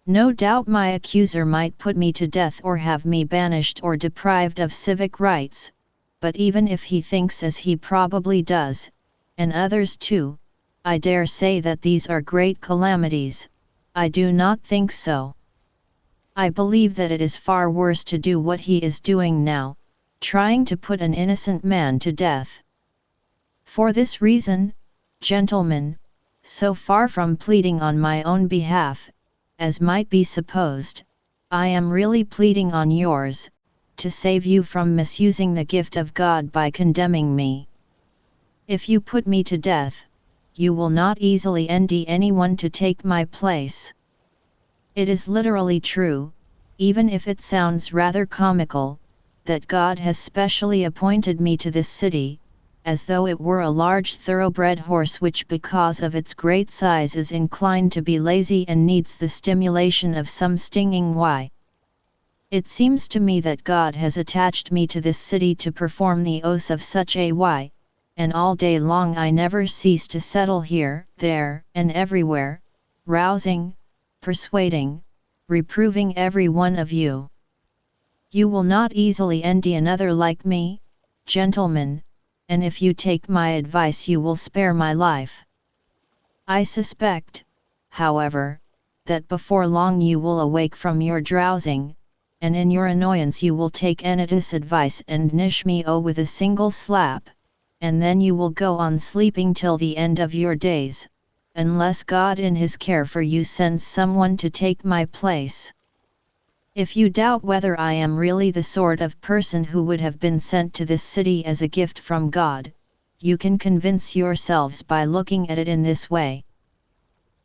No doubt my accuser might put me to death or have me banished or deprived of civic rights, but even if he thinks as he probably does, and others too, I dare say that these are great calamities. I do not think so. I believe that it is far worse to do what he is doing now, trying to put an innocent man to death. For this reason, gentlemen, so far from pleading on my own behalf, as might be supposed, I am really pleading on yours, to save you from misusing the gift of God by condemning me. If you put me to death, you will not easily endy anyone to take my place. It is literally true, even if it sounds rather comical, that God has specially appointed me to this city, as though it were a large thoroughbred horse which because of its great size is inclined to be lazy and needs the stimulation of some stinging why. It seems to me that God has attached me to this city to perform the oaths of such a why, and all day long I never cease to settle here, there, and everywhere, rousing, persuading, reproving every one of you. You will not easily envy another like me, gentlemen, and if you take my advice you will spare my life. I suspect, however, that before long you will awake from your drowsing, and in your annoyance you will take Anytus' advice and nish me with a single slap, and then you will go on sleeping till the end of your days, unless God in his care for you sends someone to take my place. If you doubt whether I am really the sort of person who would have been sent to this city as a gift from God, you can convince yourselves by looking at it in this way.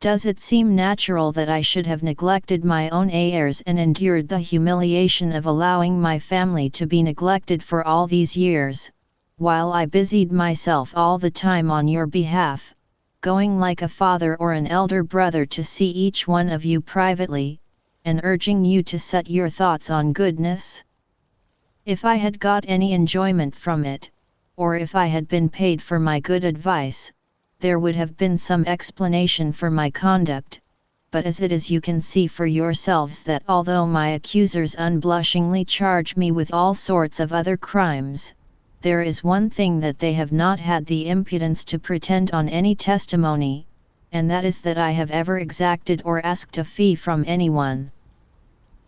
Does it seem natural that I should have neglected my own heirs and endured the humiliation of allowing my family to be neglected for all these years, while I busied myself all the time on your behalf, going like a father or an elder brother to see each one of you privately, and urging you to set your thoughts on goodness? If I had got any enjoyment from it, or if I had been paid for my good advice, there would have been some explanation for my conduct, but as it is you can see for yourselves that although my accusers unblushingly charge me with all sorts of other crimes, there is one thing that they have not had the impudence to pretend on any testimony, and that is that I have ever exacted or asked a fee from anyone.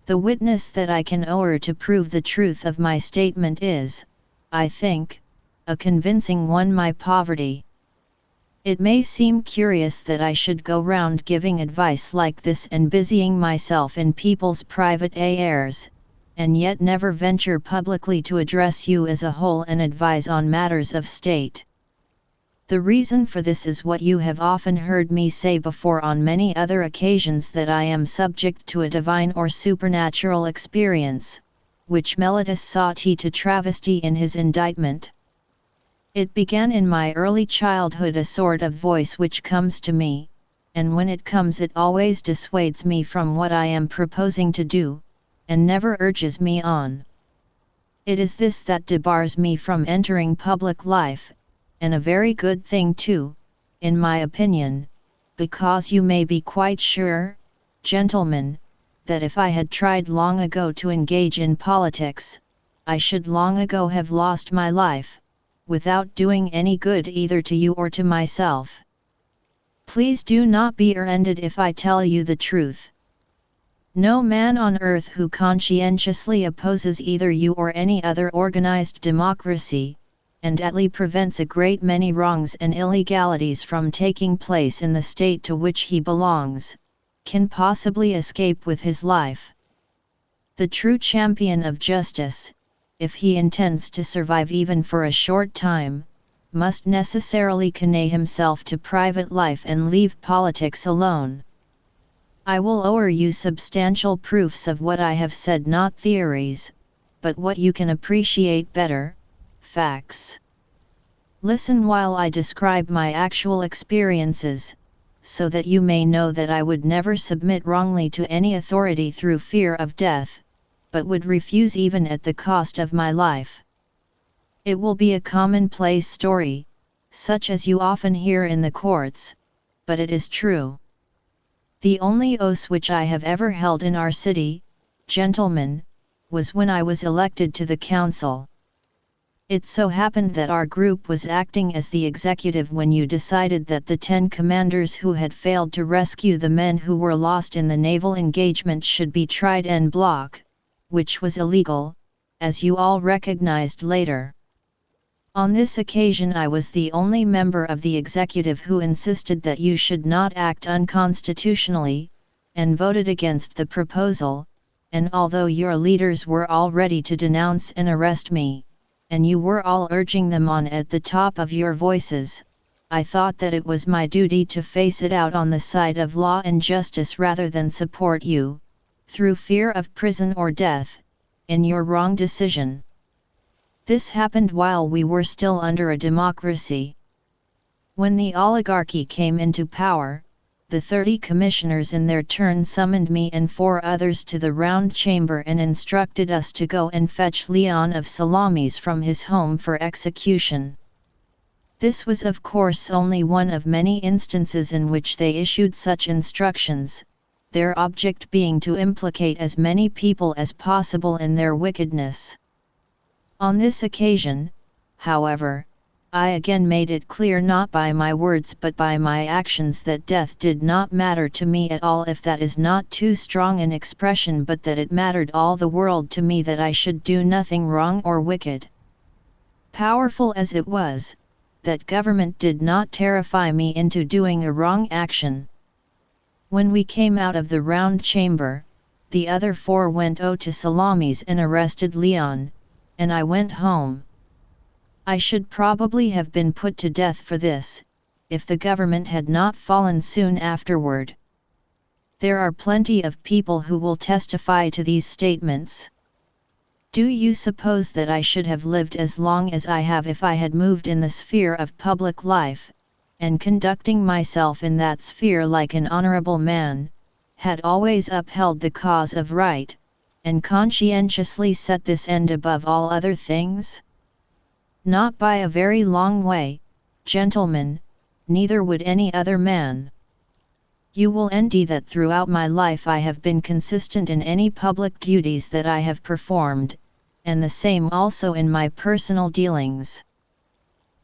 The witness that I can owe to prove the truth of my statement is, I think, a convincing one: my poverty. It may seem curious that I should go round giving advice like this and busying myself in people's private affairs, and yet never venture publicly to address you as a whole and advise on matters of state. The reason for this is what you have often heard me say before on many other occasions, that I am subject to a divine or supernatural experience, which Meletus sought to travesty in his indictment. It began in my early childhood, a sort of voice which comes to me, and when it comes it always dissuades me from what I am proposing to do, and never urges me on. It is this that debars me from entering public life, and a very good thing too, in my opinion, because you may be quite sure, gentlemen, that if I had tried long ago to engage in politics, I should long ago have lost my life, without doing any good either to you or to myself. Please do not be offended if I tell you the truth. No man on earth who conscientiously opposes either you or any other organized democracy, and at least prevents a great many wrongs and illegalities from taking place in the state to which he belongs, can possibly escape with his life. The true champion of justice, if he intends to survive even for a short time, must necessarily conne himself to private life and leave politics alone. I will owe you substantial proofs of what I have said, not theories, but what you can appreciate better, facts. Listen while I describe my actual experiences, so that you may know that I would never submit wrongly to any authority through fear of death, but would refuse even at the cost of my life. It will be a commonplace story, such as you often hear in the courts, but it is true. The only oath which I have ever held in our city, gentlemen, was when I was elected to the council. It so happened that our group was acting as the executive when you decided that the 10 commanders who had failed to rescue the men who were lost in the naval engagement should be tried en bloc, which was illegal, as you all recognized later. On this occasion I was the only member of the executive who insisted that you should not act unconstitutionally, and voted against the proposal, and although your leaders were all ready to denounce and arrest me, and you were all urging them on at the top of your voices, I thought that it was my duty to face it out on the side of law and justice rather than support you, through fear of prison or death, in your wrong decision. This happened while we were still under a democracy. When the oligarchy came into power, the 30 commissioners in their turn summoned me and 4 others to the round chamber and instructed us to go and fetch Leon of Salamis from his home for execution. This was of course only one of many instances in which they issued such instructions, their object being to implicate as many people as possible in their wickedness. On this occasion, however, I again made it clear not by my words but by my actions that death did not matter to me at all, if that is not too strong an expression, but that it mattered all the world to me that I should do nothing wrong or wicked. Powerful as it was, that government did not terrify me into doing a wrong action. When we came out of the round chamber, the other 4 went to Salamis and arrested Leon, and I went home. I should probably have been put to death for this, if the government had not fallen soon afterward. There are plenty of people who will testify to these statements. Do you suppose that I should have lived as long as I have if I had moved in the sphere of public life, and conducting myself in that sphere like an honorable man, had always upheld the cause of right, and conscientiously set this end above all other things? Not by a very long way, gentlemen, neither would any other man. You will envy that throughout my life I have been consistent in any public duties that I have performed, and the same also in my personal dealings.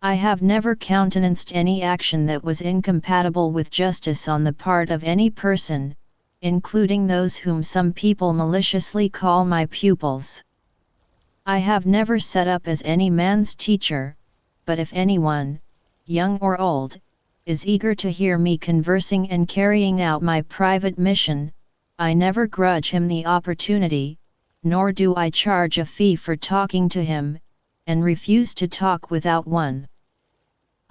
I have never countenanced any action that was incompatible with justice on the part of any person, including those whom some people maliciously call my pupils. I have never set up as any man's teacher, but if anyone, young or old, is eager to hear me conversing and carrying out my private mission, I never grudge him the opportunity, nor do I charge a fee for talking to him, and refuse to talk without one.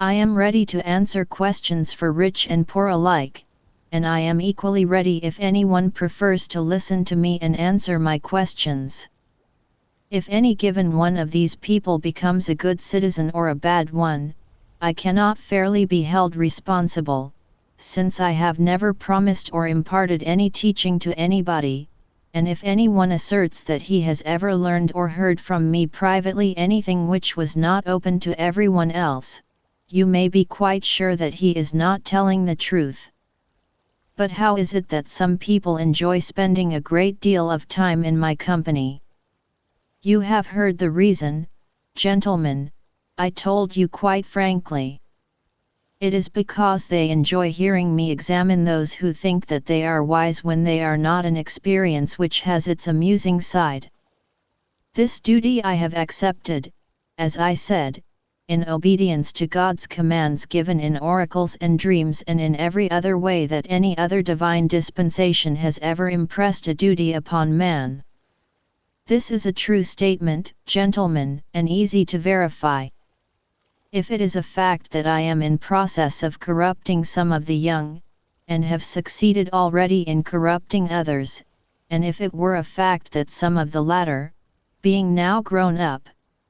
I am ready to answer questions for rich and poor alike, and I am equally ready if anyone prefers to listen to me and answer my questions. If any given one of these people becomes a good citizen or a bad one, I cannot fairly be held responsible, since I have never promised or imparted any teaching to anybody, and if anyone asserts that he has ever learned or heard from me privately anything which was not open to everyone else, you may be quite sure that he is not telling the truth. But how is it that some people enjoy spending a great deal of time in my company? You have heard the reason, gentlemen, I told you quite frankly. It is because they enjoy hearing me examine those who think that they are wise when they are not, an experience which has its amusing side. This duty I have accepted, as I said, in obedience to God's commands given in oracles and dreams and in every other way that any other divine dispensation has ever impressed a duty upon man. This is a true statement, gentlemen, and easy to verify. If it is a fact that I am in process of corrupting some of the young, and have succeeded already in corrupting others, and if it were a fact that some of the latter, being now grown up,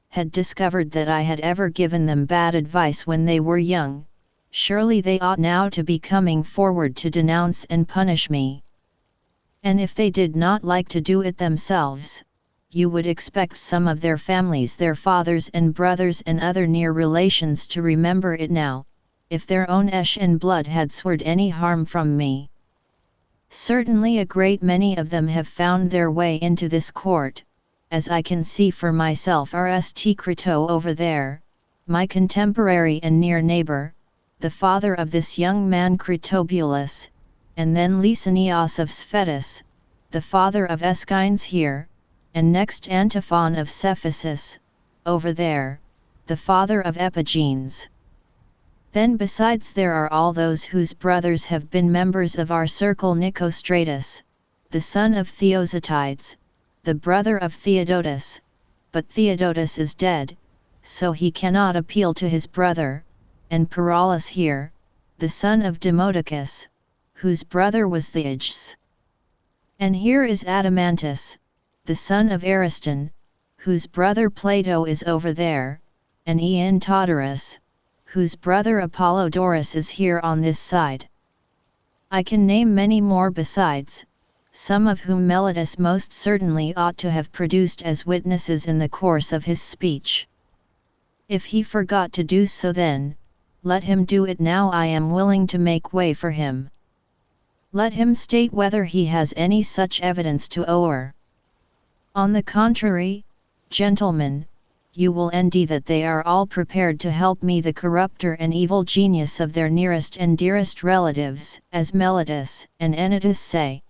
had discovered that I had ever given them bad advice when they were young, surely they ought now to be coming forward to denounce and punish me. And if they did not like to do it themselves, you would expect some of their families, their fathers and brothers and other near relations, to remember it now, if their own flesh and blood had suffered any harm from me. Certainly a great many of them have found their way into this court, as I can see for myself. Rst Crito over there, my contemporary and near neighbor, the father of this young man Critobulus, and then Lysanias of Sphetus, the father of Aeschines here, and next Antiphon of Cephisus, over there, the father of Epigenes. Then besides there are all those whose brothers have been members of our circle: Nicostratus, the son of Theocytides, the brother of Theodotus, but Theodotus is dead, so he cannot appeal to his brother, and Paralus here, the son of Demodocus, whose brother was Thales. And here is Adamantus, the son of Ariston, whose brother Plato is over there, and Eantodorus, whose brother Apollodorus is here on this side. I can name many more besides, some of whom Meletus most certainly ought to have produced as witnesses in the course of his speech. If he forgot to do so then, let him do it now. I am willing to make way for him. Let him state whether he has any such evidence to owe. On the contrary, gentlemen, you will envy that they are all prepared to help me, the corrupter and evil genius of their nearest and dearest relatives, as Meletus and Anytus say.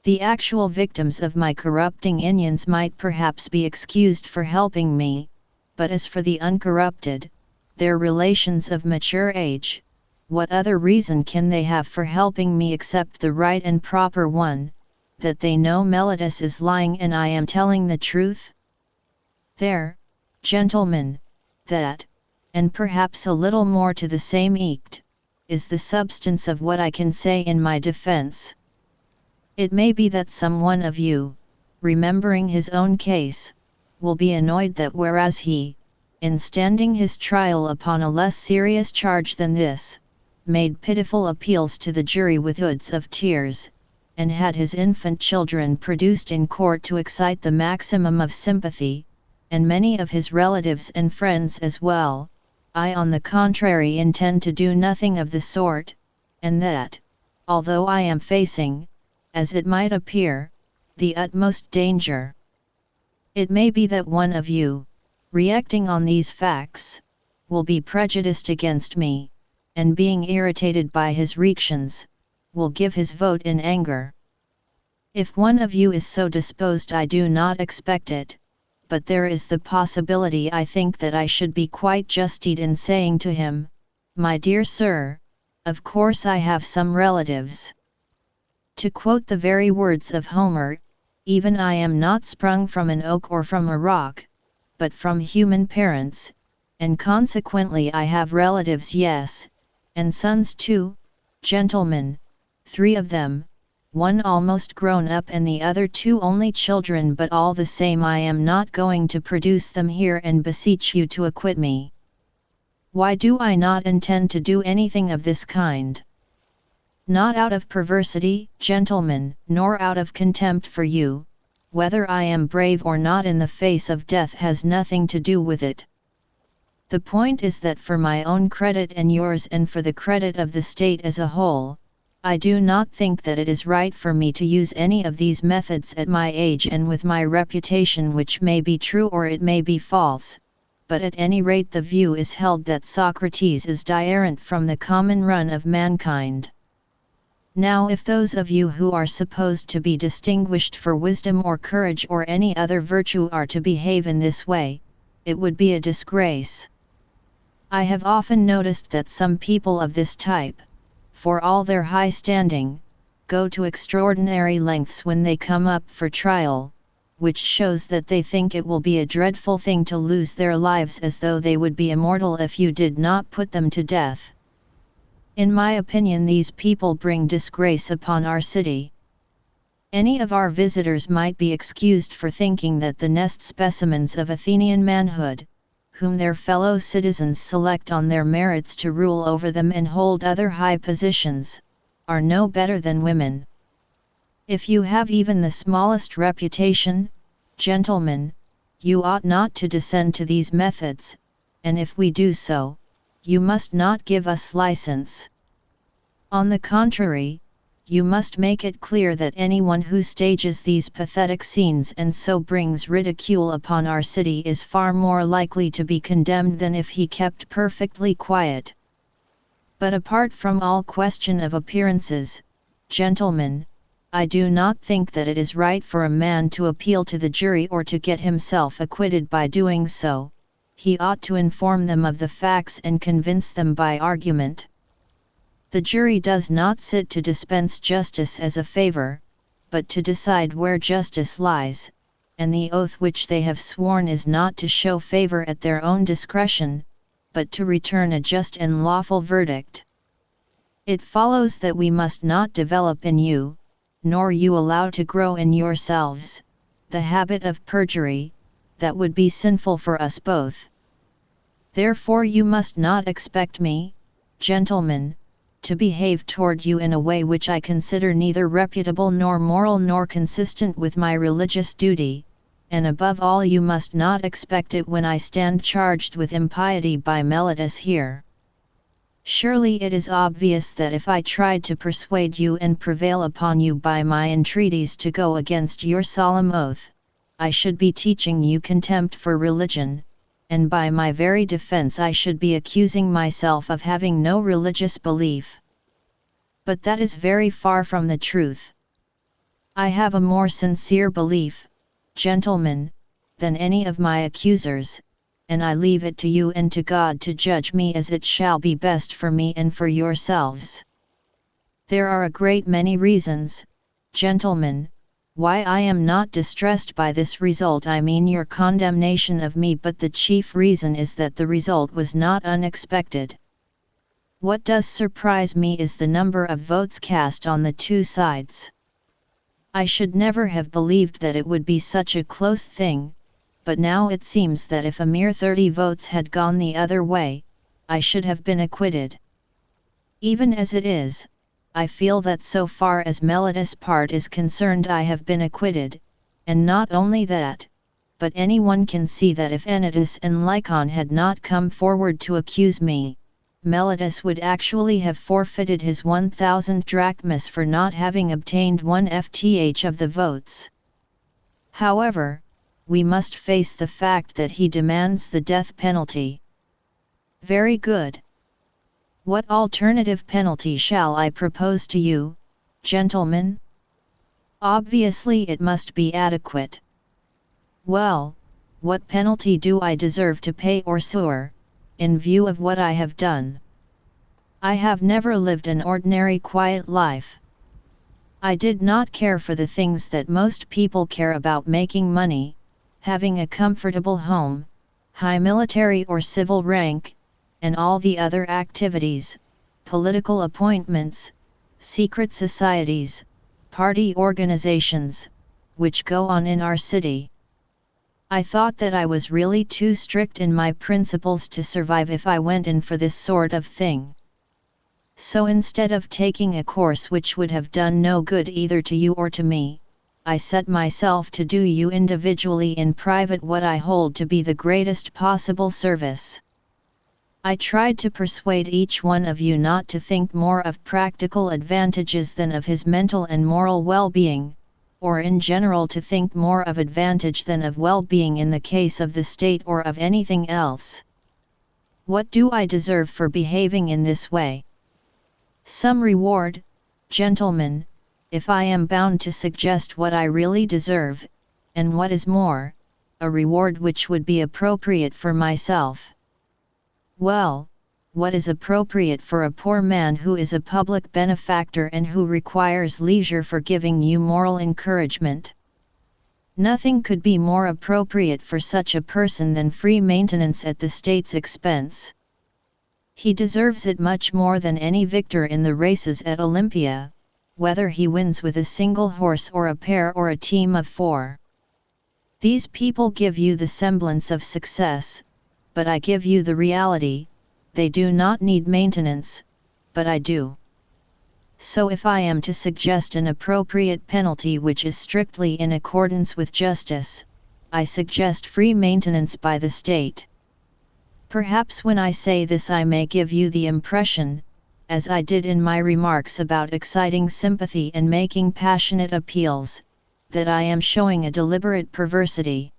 The actual victims of my corrupting inions might perhaps be excused for helping me, but as for the uncorrupted, their relations of mature age, what other reason can they have for helping me except the right and proper one, that they know Meletus is lying and I am telling the truth? There, gentlemen, that, and perhaps a little more to the same effect, is the substance of what I can say in my defense. It may be that some one of you, remembering his own case, will be annoyed that whereas he, in standing his trial upon a less serious charge than this, made pitiful appeals to the jury with woods of tears, and had his infant children produced in court to excite the maximum of sympathy, and many of his relatives and friends as well, I on the contrary intend to do nothing of the sort, and that, although I am facing, as it might appear, the utmost danger, it may be that one of you, reacting on these facts, will be prejudiced against me, and being irritated by his reactions, will give his vote in anger. If one of you is so disposed, I do not expect it, but there is the possibility. I think that I should be quite justified in saying to him, my dear sir, of course I have some relatives. To quote the very words of Homer, even I am not sprung from an oak or from a rock, but from human parents, and consequently I have relatives, yes, and sons too, gentlemen, 3 of them, one almost grown up and the other 2 only children, but all the same I am not going to produce them here and beseech you to acquit me. Why do I not intend to do anything of this kind? Not out of perversity, gentlemen, nor out of contempt for you. Whether I am brave or not in the face of death has nothing to do with it. The point is that for my own credit and yours and for the credit of the state as a whole, I do not think that it is right for me to use any of these methods at my age and with my reputation, which may be true or it may be false, but at any rate the view is held that Socrates is different from the common run of mankind. Now if those of you who are supposed to be distinguished for wisdom or courage or any other virtue are to behave in this way, it would be a disgrace. I have often noticed that some people of this type, for all their high standing, go to extraordinary lengths when they come up for trial, which shows that they think it will be a dreadful thing to lose their lives, as though they would be immortal if you did not put them to death. In my opinion, these people bring disgrace upon our city. Any of our visitors might be excused for thinking that the nest specimens of Athenian manhood, whom their fellow citizens select on their merits to rule over them and hold other high positions, are no better than women. If you have even the smallest reputation, gentlemen, you ought not to descend to these methods, and if we do so, you must not give us license. On the contrary, you must make it clear that anyone who stages these pathetic scenes and so brings ridicule upon our city is far more likely to be condemned than if he kept perfectly quiet. But apart from all question of appearances, gentlemen, I do not think that it is right for a man to appeal to the jury or to get himself acquitted by doing so. He ought to inform them of the facts and convince them by argument. The jury does not sit to dispense justice as a favor, but to decide where justice lies, and the oath which they have sworn is not to show favor at their own discretion, but to return a just and lawful verdict. It follows that we must not develop in you, nor you allow to grow in yourselves, the habit of perjury, that would be sinful for us both. Therefore you must not expect me, gentlemen, to behave toward you in a way which I consider neither reputable nor moral nor consistent with my religious duty, and above all you must not expect it when I stand charged with impiety by Meletus here. Surely it is obvious that if I tried to persuade you and prevail upon you by my entreaties to go against your solemn oath, I should be teaching you contempt for religion, and by my very defense I should be accusing myself of having no religious belief. But that is very far from the truth. I have a more sincere belief, gentlemen, than any of my accusers, and I leave it to you and to God to judge me as it shall be best for me and for yourselves. There are a great many reasons, gentlemen, why I am not distressed by this result, I mean your condemnation of me, but the chief reason is that the result was not unexpected. What does surprise me is the number of votes cast on the two sides. I should never have believed that it would be such a close thing, but now it seems that if a mere 30 votes had gone the other way, I should have been acquitted. Even as it is, I feel that so far as Meletus' part is concerned I have been acquitted, and not only that, but anyone can see that if Anytus and Lycon had not come forward to accuse me, Meletus would actually have forfeited his 1,000 drachmas for not having obtained 1 fth of the votes. However, we must face the fact that he demands the death penalty. Very good. What alternative penalty shall I propose to you, gentlemen? Obviously it must be adequate. Well, what penalty do I deserve to pay or sue, in view of what I have done? I have never lived an ordinary quiet life. I did not care for the things that most people care about: making money, having a comfortable home, high military or civil rank, and all the other activities, political appointments, secret societies, party organizations, which go on in our city. I thought that I was really too strict in my principles to survive if I went in for this sort of thing. So instead of taking a course which would have done no good either to you or to me, I set myself to do you individually in private what I hold to be the greatest possible service. I tried to persuade each one of you not to think more of practical advantages than of his mental and moral well-being, or in general to think more of advantage than of well-being in the case of the state or of anything else. What do I deserve for behaving in this way? Some reward, gentlemen, if I am bound to suggest what I really deserve, and what is more, a reward which would be appropriate for myself. Well, what is appropriate for a poor man who is a public benefactor and who requires leisure for giving you moral encouragement? Nothing could be more appropriate for such a person than free maintenance at the state's expense. He deserves it much more than any victor in the races at Olympia, whether he wins with a single horse or a pair or a team of 4. These people give you the semblance of success, but I give you the reality. They do not need maintenance, but I do. So if I am to suggest an appropriate penalty which is strictly in accordance with justice, I suggest free maintenance by the state. Perhaps when I say this I may give you the impression, as I did in my remarks about exciting sympathy and making passionate appeals, that I am showing a deliberate perversity.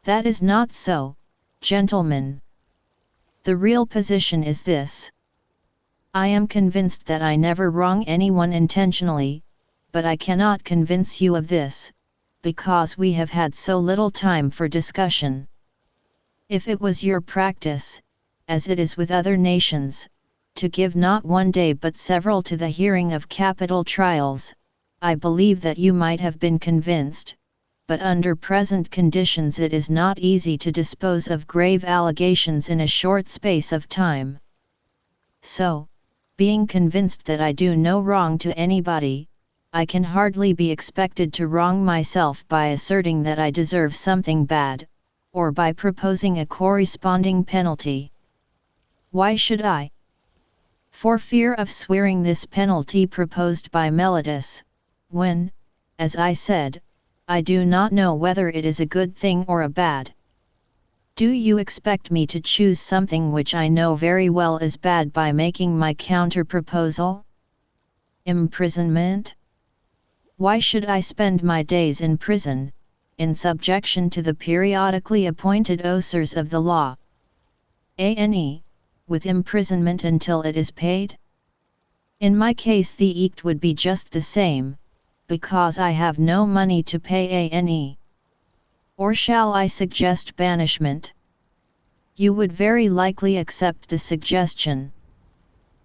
That is not so, gentlemen. The real position is this. I am convinced that I never wrong anyone intentionally, but I cannot convince you of this, because we have had so little time for discussion. If it was your practice, as it is with other nations, to give not one day but several to the hearing of capital trials, I believe that you might have been convinced, but under present conditions it is not easy to dispose of grave allegations in a short space of time. So, being convinced that I do no wrong to anybody, I can hardly be expected to wrong myself by asserting that I deserve something bad, or by proposing a corresponding penalty. Why should I? For fear of swearing this penalty proposed by Meletus, when, as I said, I do not know whether it is a good thing or a bad. Do you expect me to choose something which I know very well is bad by making my counter-proposal? Imprisonment? Why should I spend my days in prison, in subjection to the periodically appointed ossers of the law? With imprisonment until it is paid? In my case the act would be just the same, because I have no money to pay Or shall I suggest banishment? You would very likely accept the suggestion.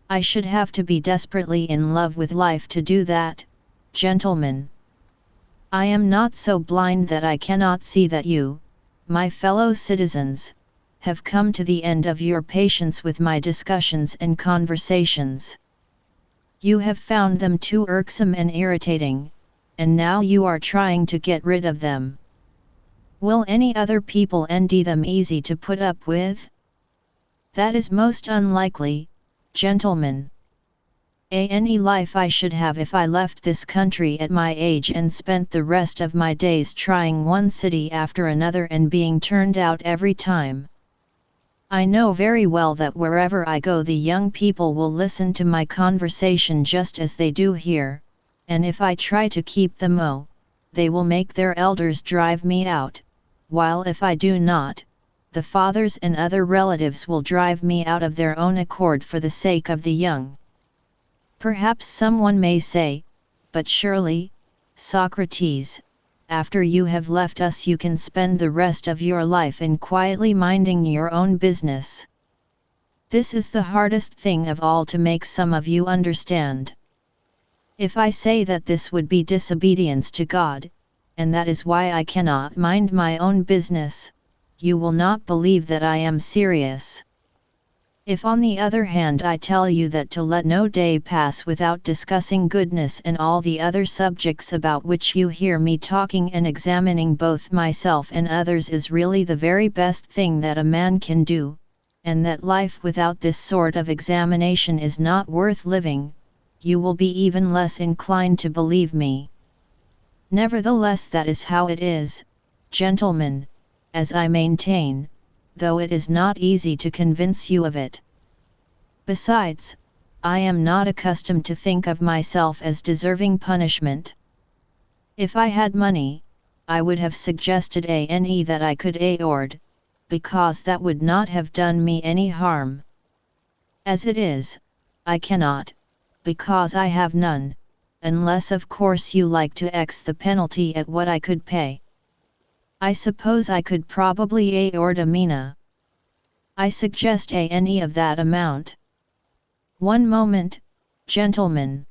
I should have to be desperately in love with life to do that, gentlemen. I am not so blind that I cannot see that you, my fellow citizens, have come to the end of your patience with my discussions and conversations. You have found them too irksome and irritating, and now you are trying to get rid of them. Will any other people envy them easy to put up with? That is most unlikely, gentlemen. Any life I should have if I left this country at my age and spent the rest of my days trying one city after another and being turned out every time. I know very well that wherever I go the young people will listen to my conversation just as they do here, and if I try to keep them they will make their elders drive me out, while if I do not, the fathers and other relatives will drive me out of their own accord for the sake of the young. Perhaps someone may say, but surely, Socrates, after you have left us you can spend the rest of your life in quietly minding your own business. This is the hardest thing of all to make some of you understand. If I say that this would be disobedience to God, and that is why I cannot mind my own business, you will not believe that I am serious. If on the other hand I tell you that to let no day pass without discussing goodness and all the other subjects about which you hear me talking and examining both myself and others is really the very best thing that a man can do, and that life without this sort of examination is not worth living, you will be even less inclined to believe me. Nevertheless that is how it is, gentlemen, as I maintain, though it is not easy to convince you of it. Besides, I am not accustomed to think of myself as deserving punishment. If I had money, I would have suggested that I could afford, because that would not have done me any harm. As it is, I cannot, because I have none, unless of course you like to X the penalty at what I could pay. I suppose I could probably afford a mina. I suggest any of that amount. One moment, gentlemen.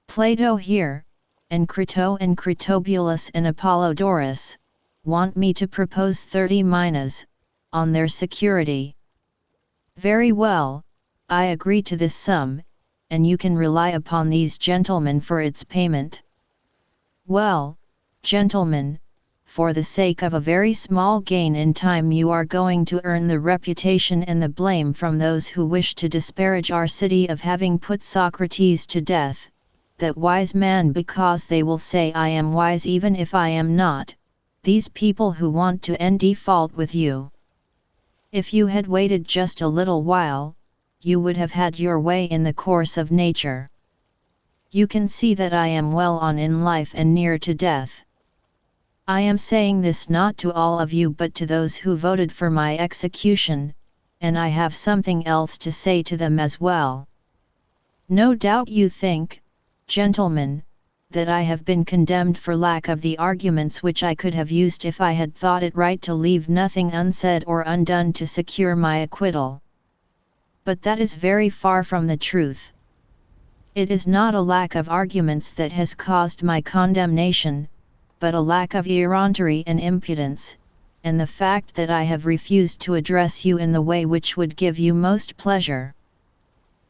Plato here, and Crito and Critobulus and Apollodorus, want me to propose 30 minas, on their security. Very well, I agree to this sum, and you can rely upon these gentlemen for its payment. Well, gentlemen, for the sake of a very small gain in time you are going to earn the reputation and the blame from those who wish to disparage our city of having put Socrates to death, that wise man, because they will say I am wise even if I am not, these people who want to end fault with you. If you had waited just a little while, you would have had your way in the course of nature. You can see that I am well on in life and near to death. I am saying this not to all of you but to those who voted for my execution, and I have something else to say to them as well. No doubt you think, gentlemen, that I have been condemned for lack of the arguments which I could have used if I had thought it right to leave nothing unsaid or undone to secure my acquittal. But that is very far from the truth. It is not a lack of arguments that has caused my condemnation, but a lack of effrontery and impudence, and the fact that I have refused to address you in the way which would give you most pleasure.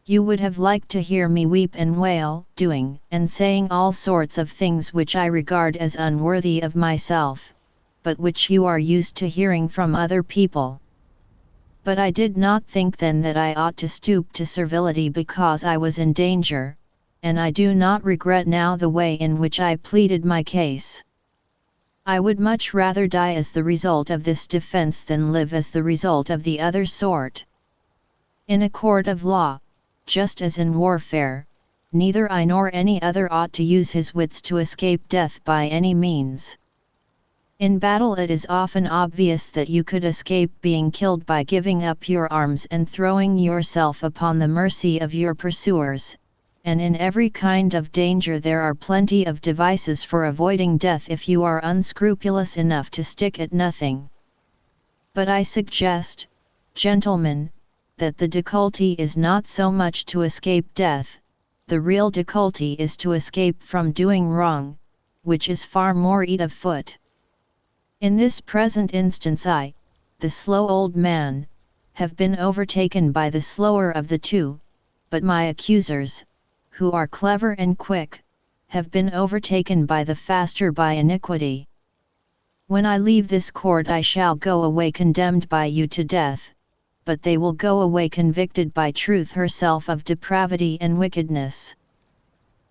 You would have liked to hear me weep and wail, doing and saying all sorts of things which I regard as unworthy of myself, but which you are used to hearing from other people. But I did not think then that I ought to stoop to servility because I was in danger, and I do not regret now the way in which I pleaded my case. I would much rather die as the result of this defense than live as the result of the other sort. In a court of law, just as in warfare, neither I nor any other ought to use his wits to escape death by any means. In battle it is often obvious that you could escape being killed by giving up your arms and throwing yourself upon the mercy of your pursuers, and in every kind of danger there are plenty of devices for avoiding death if you are unscrupulous enough to stick at nothing. But I suggest, gentlemen, that the difficulty is not so much to escape death, the real difficulty is to escape from doing wrong, which is far more eat of foot. In this present instance I, the slow old man, have been overtaken by the slower of the two, but my accusers, who are clever and quick, have been overtaken by the faster by iniquity. When I leave this court I shall go away condemned by you to death, but they will go away convicted by truth herself of depravity and wickedness.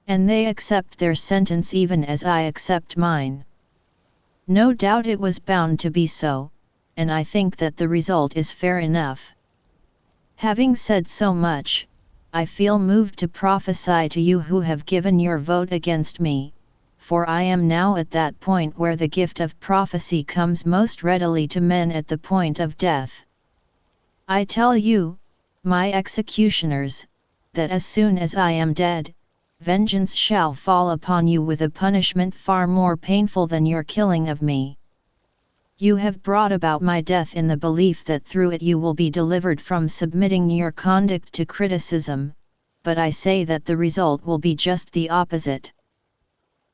And they accept their sentence even as I accept mine. No doubt it was bound to be so, and I think that the result is fair enough. Having said so much, I feel moved to prophesy to you who have given your vote against me, for I am now at that point where the gift of prophecy comes most readily to men at the point of death. I tell you, my executioners, that as soon as I am dead, vengeance shall fall upon you with a punishment far more painful than your killing of me. You have brought about my death in the belief that through it you will be delivered from submitting your conduct to criticism, but I say that the result will be just the opposite.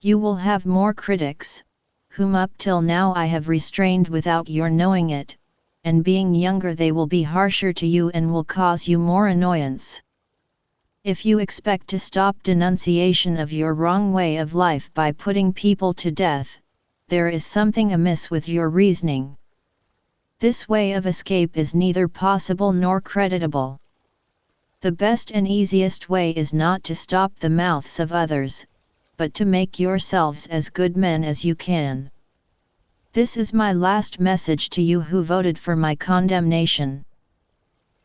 You will have more critics, whom up till now I have restrained without your knowing it, and being younger they will be harsher to you and will cause you more annoyance. If you expect to stop denunciation of your wrong way of life by putting people to death, there is something amiss with your reasoning. This way of escape is neither possible nor creditable. The best and easiest way is not to stop the mouths of others, but to make yourselves as good men as you can. This is my last message to you who voted for my condemnation.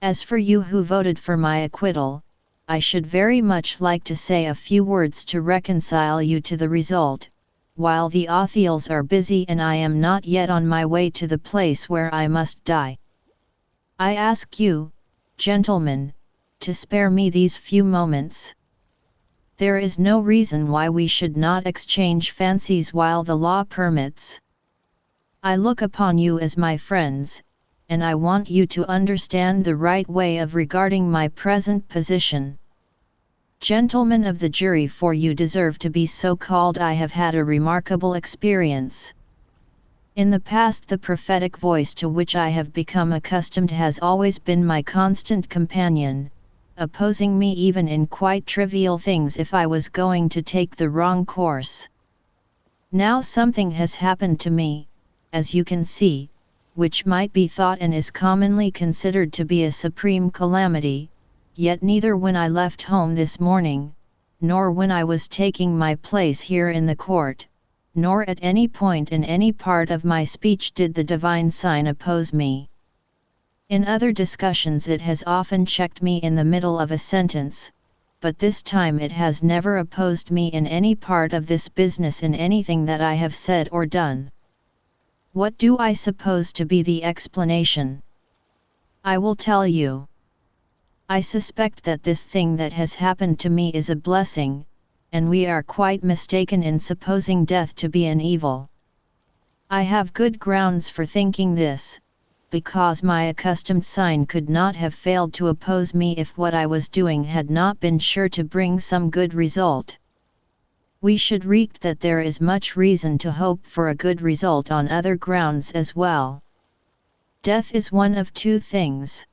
As for you who voted for my acquittal, I should very much like to say a few words to reconcile you to the result, while the Otheals are busy and I am not yet on my way to the place where I must die. I ask you, gentlemen, to spare me these few moments. There is no reason why we should not exchange fancies while the law permits. I look upon you as my friends, and I want you to understand the right way of regarding my present position. Gentlemen of the jury, for you deserve to be so called. I have had a remarkable experience. In the past the prophetic voice to which I have become accustomed has always been my constant companion, opposing me even in quite trivial things if I was going to take the wrong course. Now something has happened to me, as you can see, which might be thought and is commonly considered to be a supreme calamity, yet neither when I left home this morning, nor when I was taking my place here in the court, nor at any point in any part of my speech did the divine sign oppose me. In other discussions it has often checked me in the middle of a sentence, but this time it has never opposed me in any part of this business in anything that I have said or done. What do I suppose to be the explanation? I will tell you. I suspect that this thing that has happened to me is a blessing, and we are quite mistaken in supposing death to be an evil. I have good grounds for thinking this, because my accustomed sign could not have failed to oppose me if what I was doing had not been sure to bring some good result. we should read that there is much reason to hope for a good result on other grounds as well. Death is one of two things.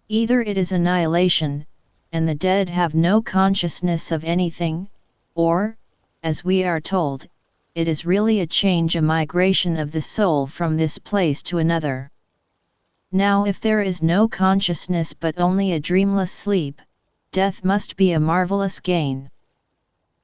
Either it is annihilation, and the dead have no consciousness of anything, or, as we are told, it is really a change, a migration of the soul from this place to another. Now if there is no consciousness but only a dreamless sleep, death must be a marvelous gain.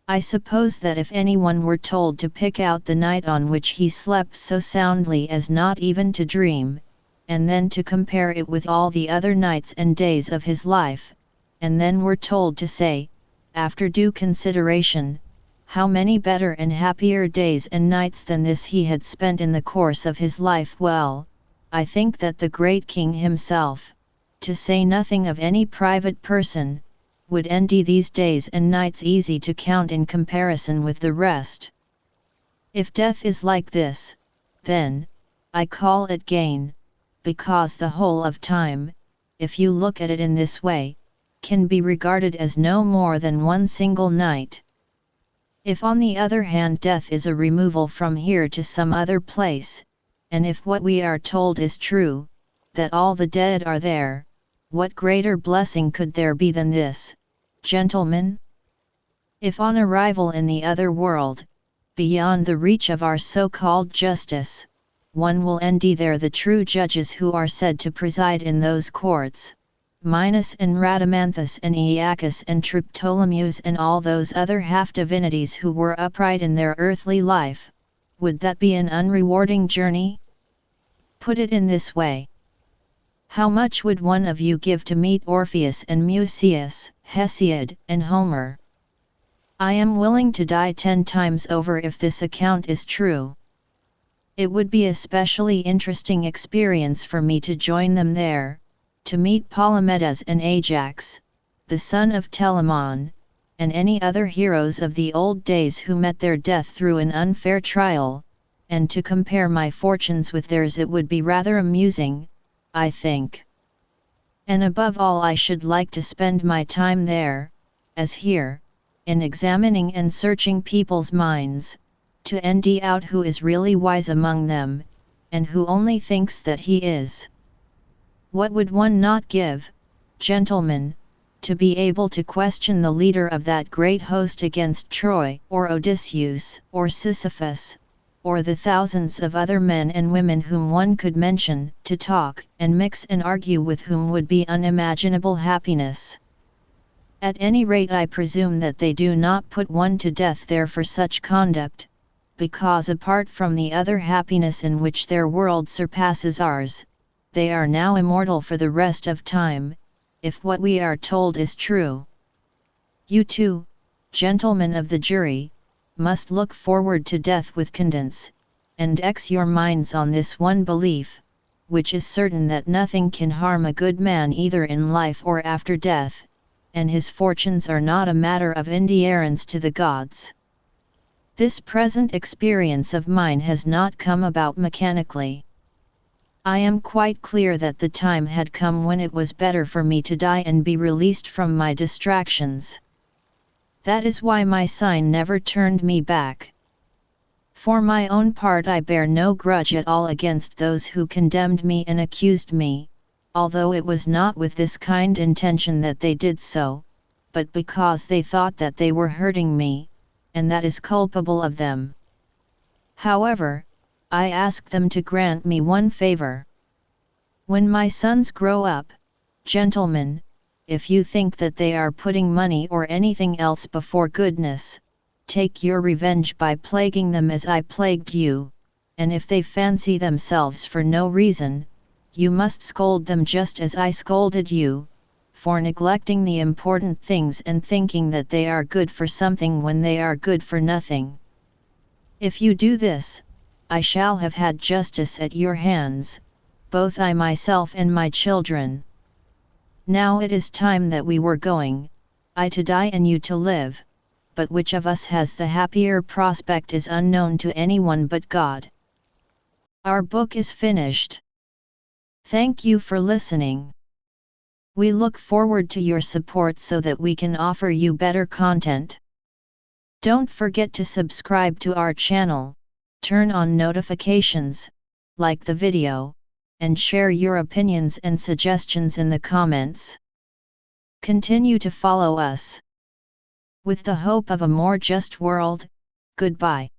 I suppose that if anyone were told to pick out the night on which he slept so soundly as not even to dream, and then to compare it with all the other nights and days of his life, and then were told to say, after due consideration, how many better and happier days and nights than this he had spent in the course of his life, well, I think that the great king himself, to say nothing of any private person, would envy these days and nights easy to count in comparison with the rest. If death is like this, then, I call it gain, because the whole of time, if you look at it in this way, can be regarded as no more than one single night. If on the other hand death is a removal from here to some other place, and if what we are told is true, that all the dead are there, what greater blessing could there be than this, gentlemen? If on arrival in the other world, beyond the reach of our so-called justice, one will envy there the true judges who are said to preside in those courts, Minos and Rhadamanthus and Aeacus and Triptolemus and all those other half-divinities who were upright in their earthly life, would that be an unrewarding journey? Put it in this way. How much would one of you give to meet Orpheus and Musaeus, Hesiod and Homer? I am willing to die 10 times over if this account is true. It would be a specially interesting experience for me to join them there, to meet Polymedes and Ajax, the son of Telamon, and any other heroes of the old days who met their death through an unfair trial, and to compare my fortunes with theirs. It would be rather amusing, I think. And above all I should like to spend my time there, as here, in examining and searching people's minds, to envy out who is really wise among them, and who only thinks that he is. What would one not give, gentlemen, to be able to question the leader of that great host against Troy, or Odysseus, or Sisyphus, or the thousands of other men and women whom one could mention, to talk and mix and argue with whom would be unimaginable happiness. At any rate I presume that they do not put one to death there for such conduct, because apart from the other happiness in which their world surpasses ours, they are now immortal for the rest of time, if what we are told is true. You too, gentlemen of the jury, must look forward to death with confidence, and X your minds on this one belief, which is certain, that nothing can harm a good man either in life or after death, and his fortunes are not a matter of indifference to the gods. This present experience of mine has not come about mechanically. I am quite clear that the time had come when it was better for me to die and be released from my distractions. That is why my sign never turned me back. For my own part I bear no grudge at all against those who condemned me and accused me, although it was not with this kind intention that they did so, but because they thought that they were hurting me, and that is culpable of them. However, I ask them to grant me one favor. When my sons grow up, gentlemen, if you think that they are putting money or anything else before goodness, take your revenge by plaguing them as I plagued you, and if they fancy themselves for no reason, you must scold them just as I scolded you, for neglecting the important things and thinking that they are good for something when they are good for nothing. If you do this, I shall have had justice at your hands, both I myself and my children. Now it is time that we were going, I to die and you to live, but which of us has the happier prospect is unknown to anyone but God. Our book is finished. Thank you for listening. We look forward to your support so that we can offer you better content. Don't forget to subscribe to our channel, turn on notifications, like the video, and share your opinions and suggestions in the comments. Continue to follow us. With the hope of a more just world, goodbye.